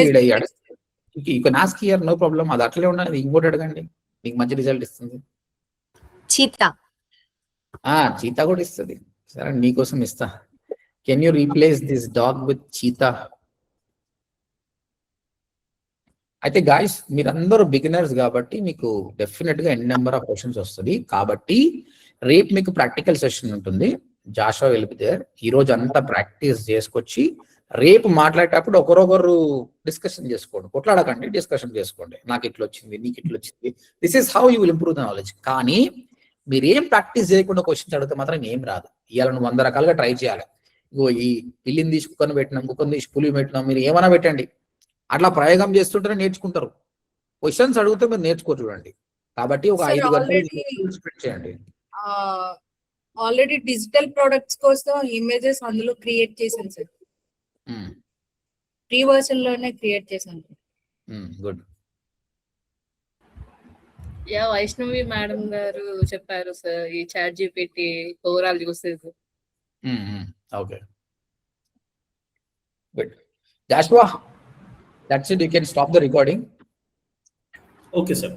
you can ask here, no problem. అది అట్లే ఉన్నది. ఇంకోటి అడగండి, మీకు మంచి రిజల్ట్ ఇస్తుంది. చీతా కూడా ఇస్తుంది. సరే మీకోసం ఇస్తా. Can you replace this dog with cheetah? అయితే గాయస్ మీరందరూ బిగినర్స్ కాబట్టి మీకు డెఫినెట్ గా ఎన్ నెంబర్ ఆఫ్ క్వశ్చన్స్ వస్తుంది. కాబట్టి రేపు మీకు ప్రాక్టికల్ సెషన్ ఉంటుంది. Joshua will be there. ఈ రోజు అంతా ప్రాక్టీస్ చేసుకొచ్చి రేపు మాట్లాడేటప్పుడు ఒకరొకరు డిస్కషన్ చేసుకోండి. కొట్లాడకండి, డిస్కషన్ చేసుకోండి. నాకు ఇట్లా వచ్చింది, నీకు ఇట్లా వచ్చింది. This is how you will improve the knowledge. కానీ మీరేం ప్రాక్టీస్ చేయకుండా క్వశ్చన్స్ అడిగితే మాత్రం ఏం రాదు. ఇవాళ నువ్వు 100 రకాలుగా ట్రై చేయాలి. ఇగో ఈ పిల్లిని తీసి కుక్కను పెట్టినాం, కుక్కను తీసి పులి పెట్టినాం, మీరు ఏమైనా పెట్టండి. అట్లా ప్రయోగం చేస్తుంటేనే నేర్చుకుంటారు. క్వశ్చన్స్ అడిగితే మీరు నేర్చుకో చూడండి. కాబట్టి ఒక 5 గంటలు స్పెండ్ చేయండి. ఆల్రెడీ డిజిటల్ ప్రొడక్ట్స్ కోసం ఇమేజెస్ అందులో క్రియేట్ చేశాను సార్. ఫ్రీ వర్షన్ లోనే క్రియేట్ చేశాను. గుడ్. వైష్ణవి మేడం గారు చెప్పారు సార్ ఈ చాట్ జీపీటీ ఓవరాల్ చూసేది. Okay good. Joshua, that's it. You can stop the recording. Okay sir.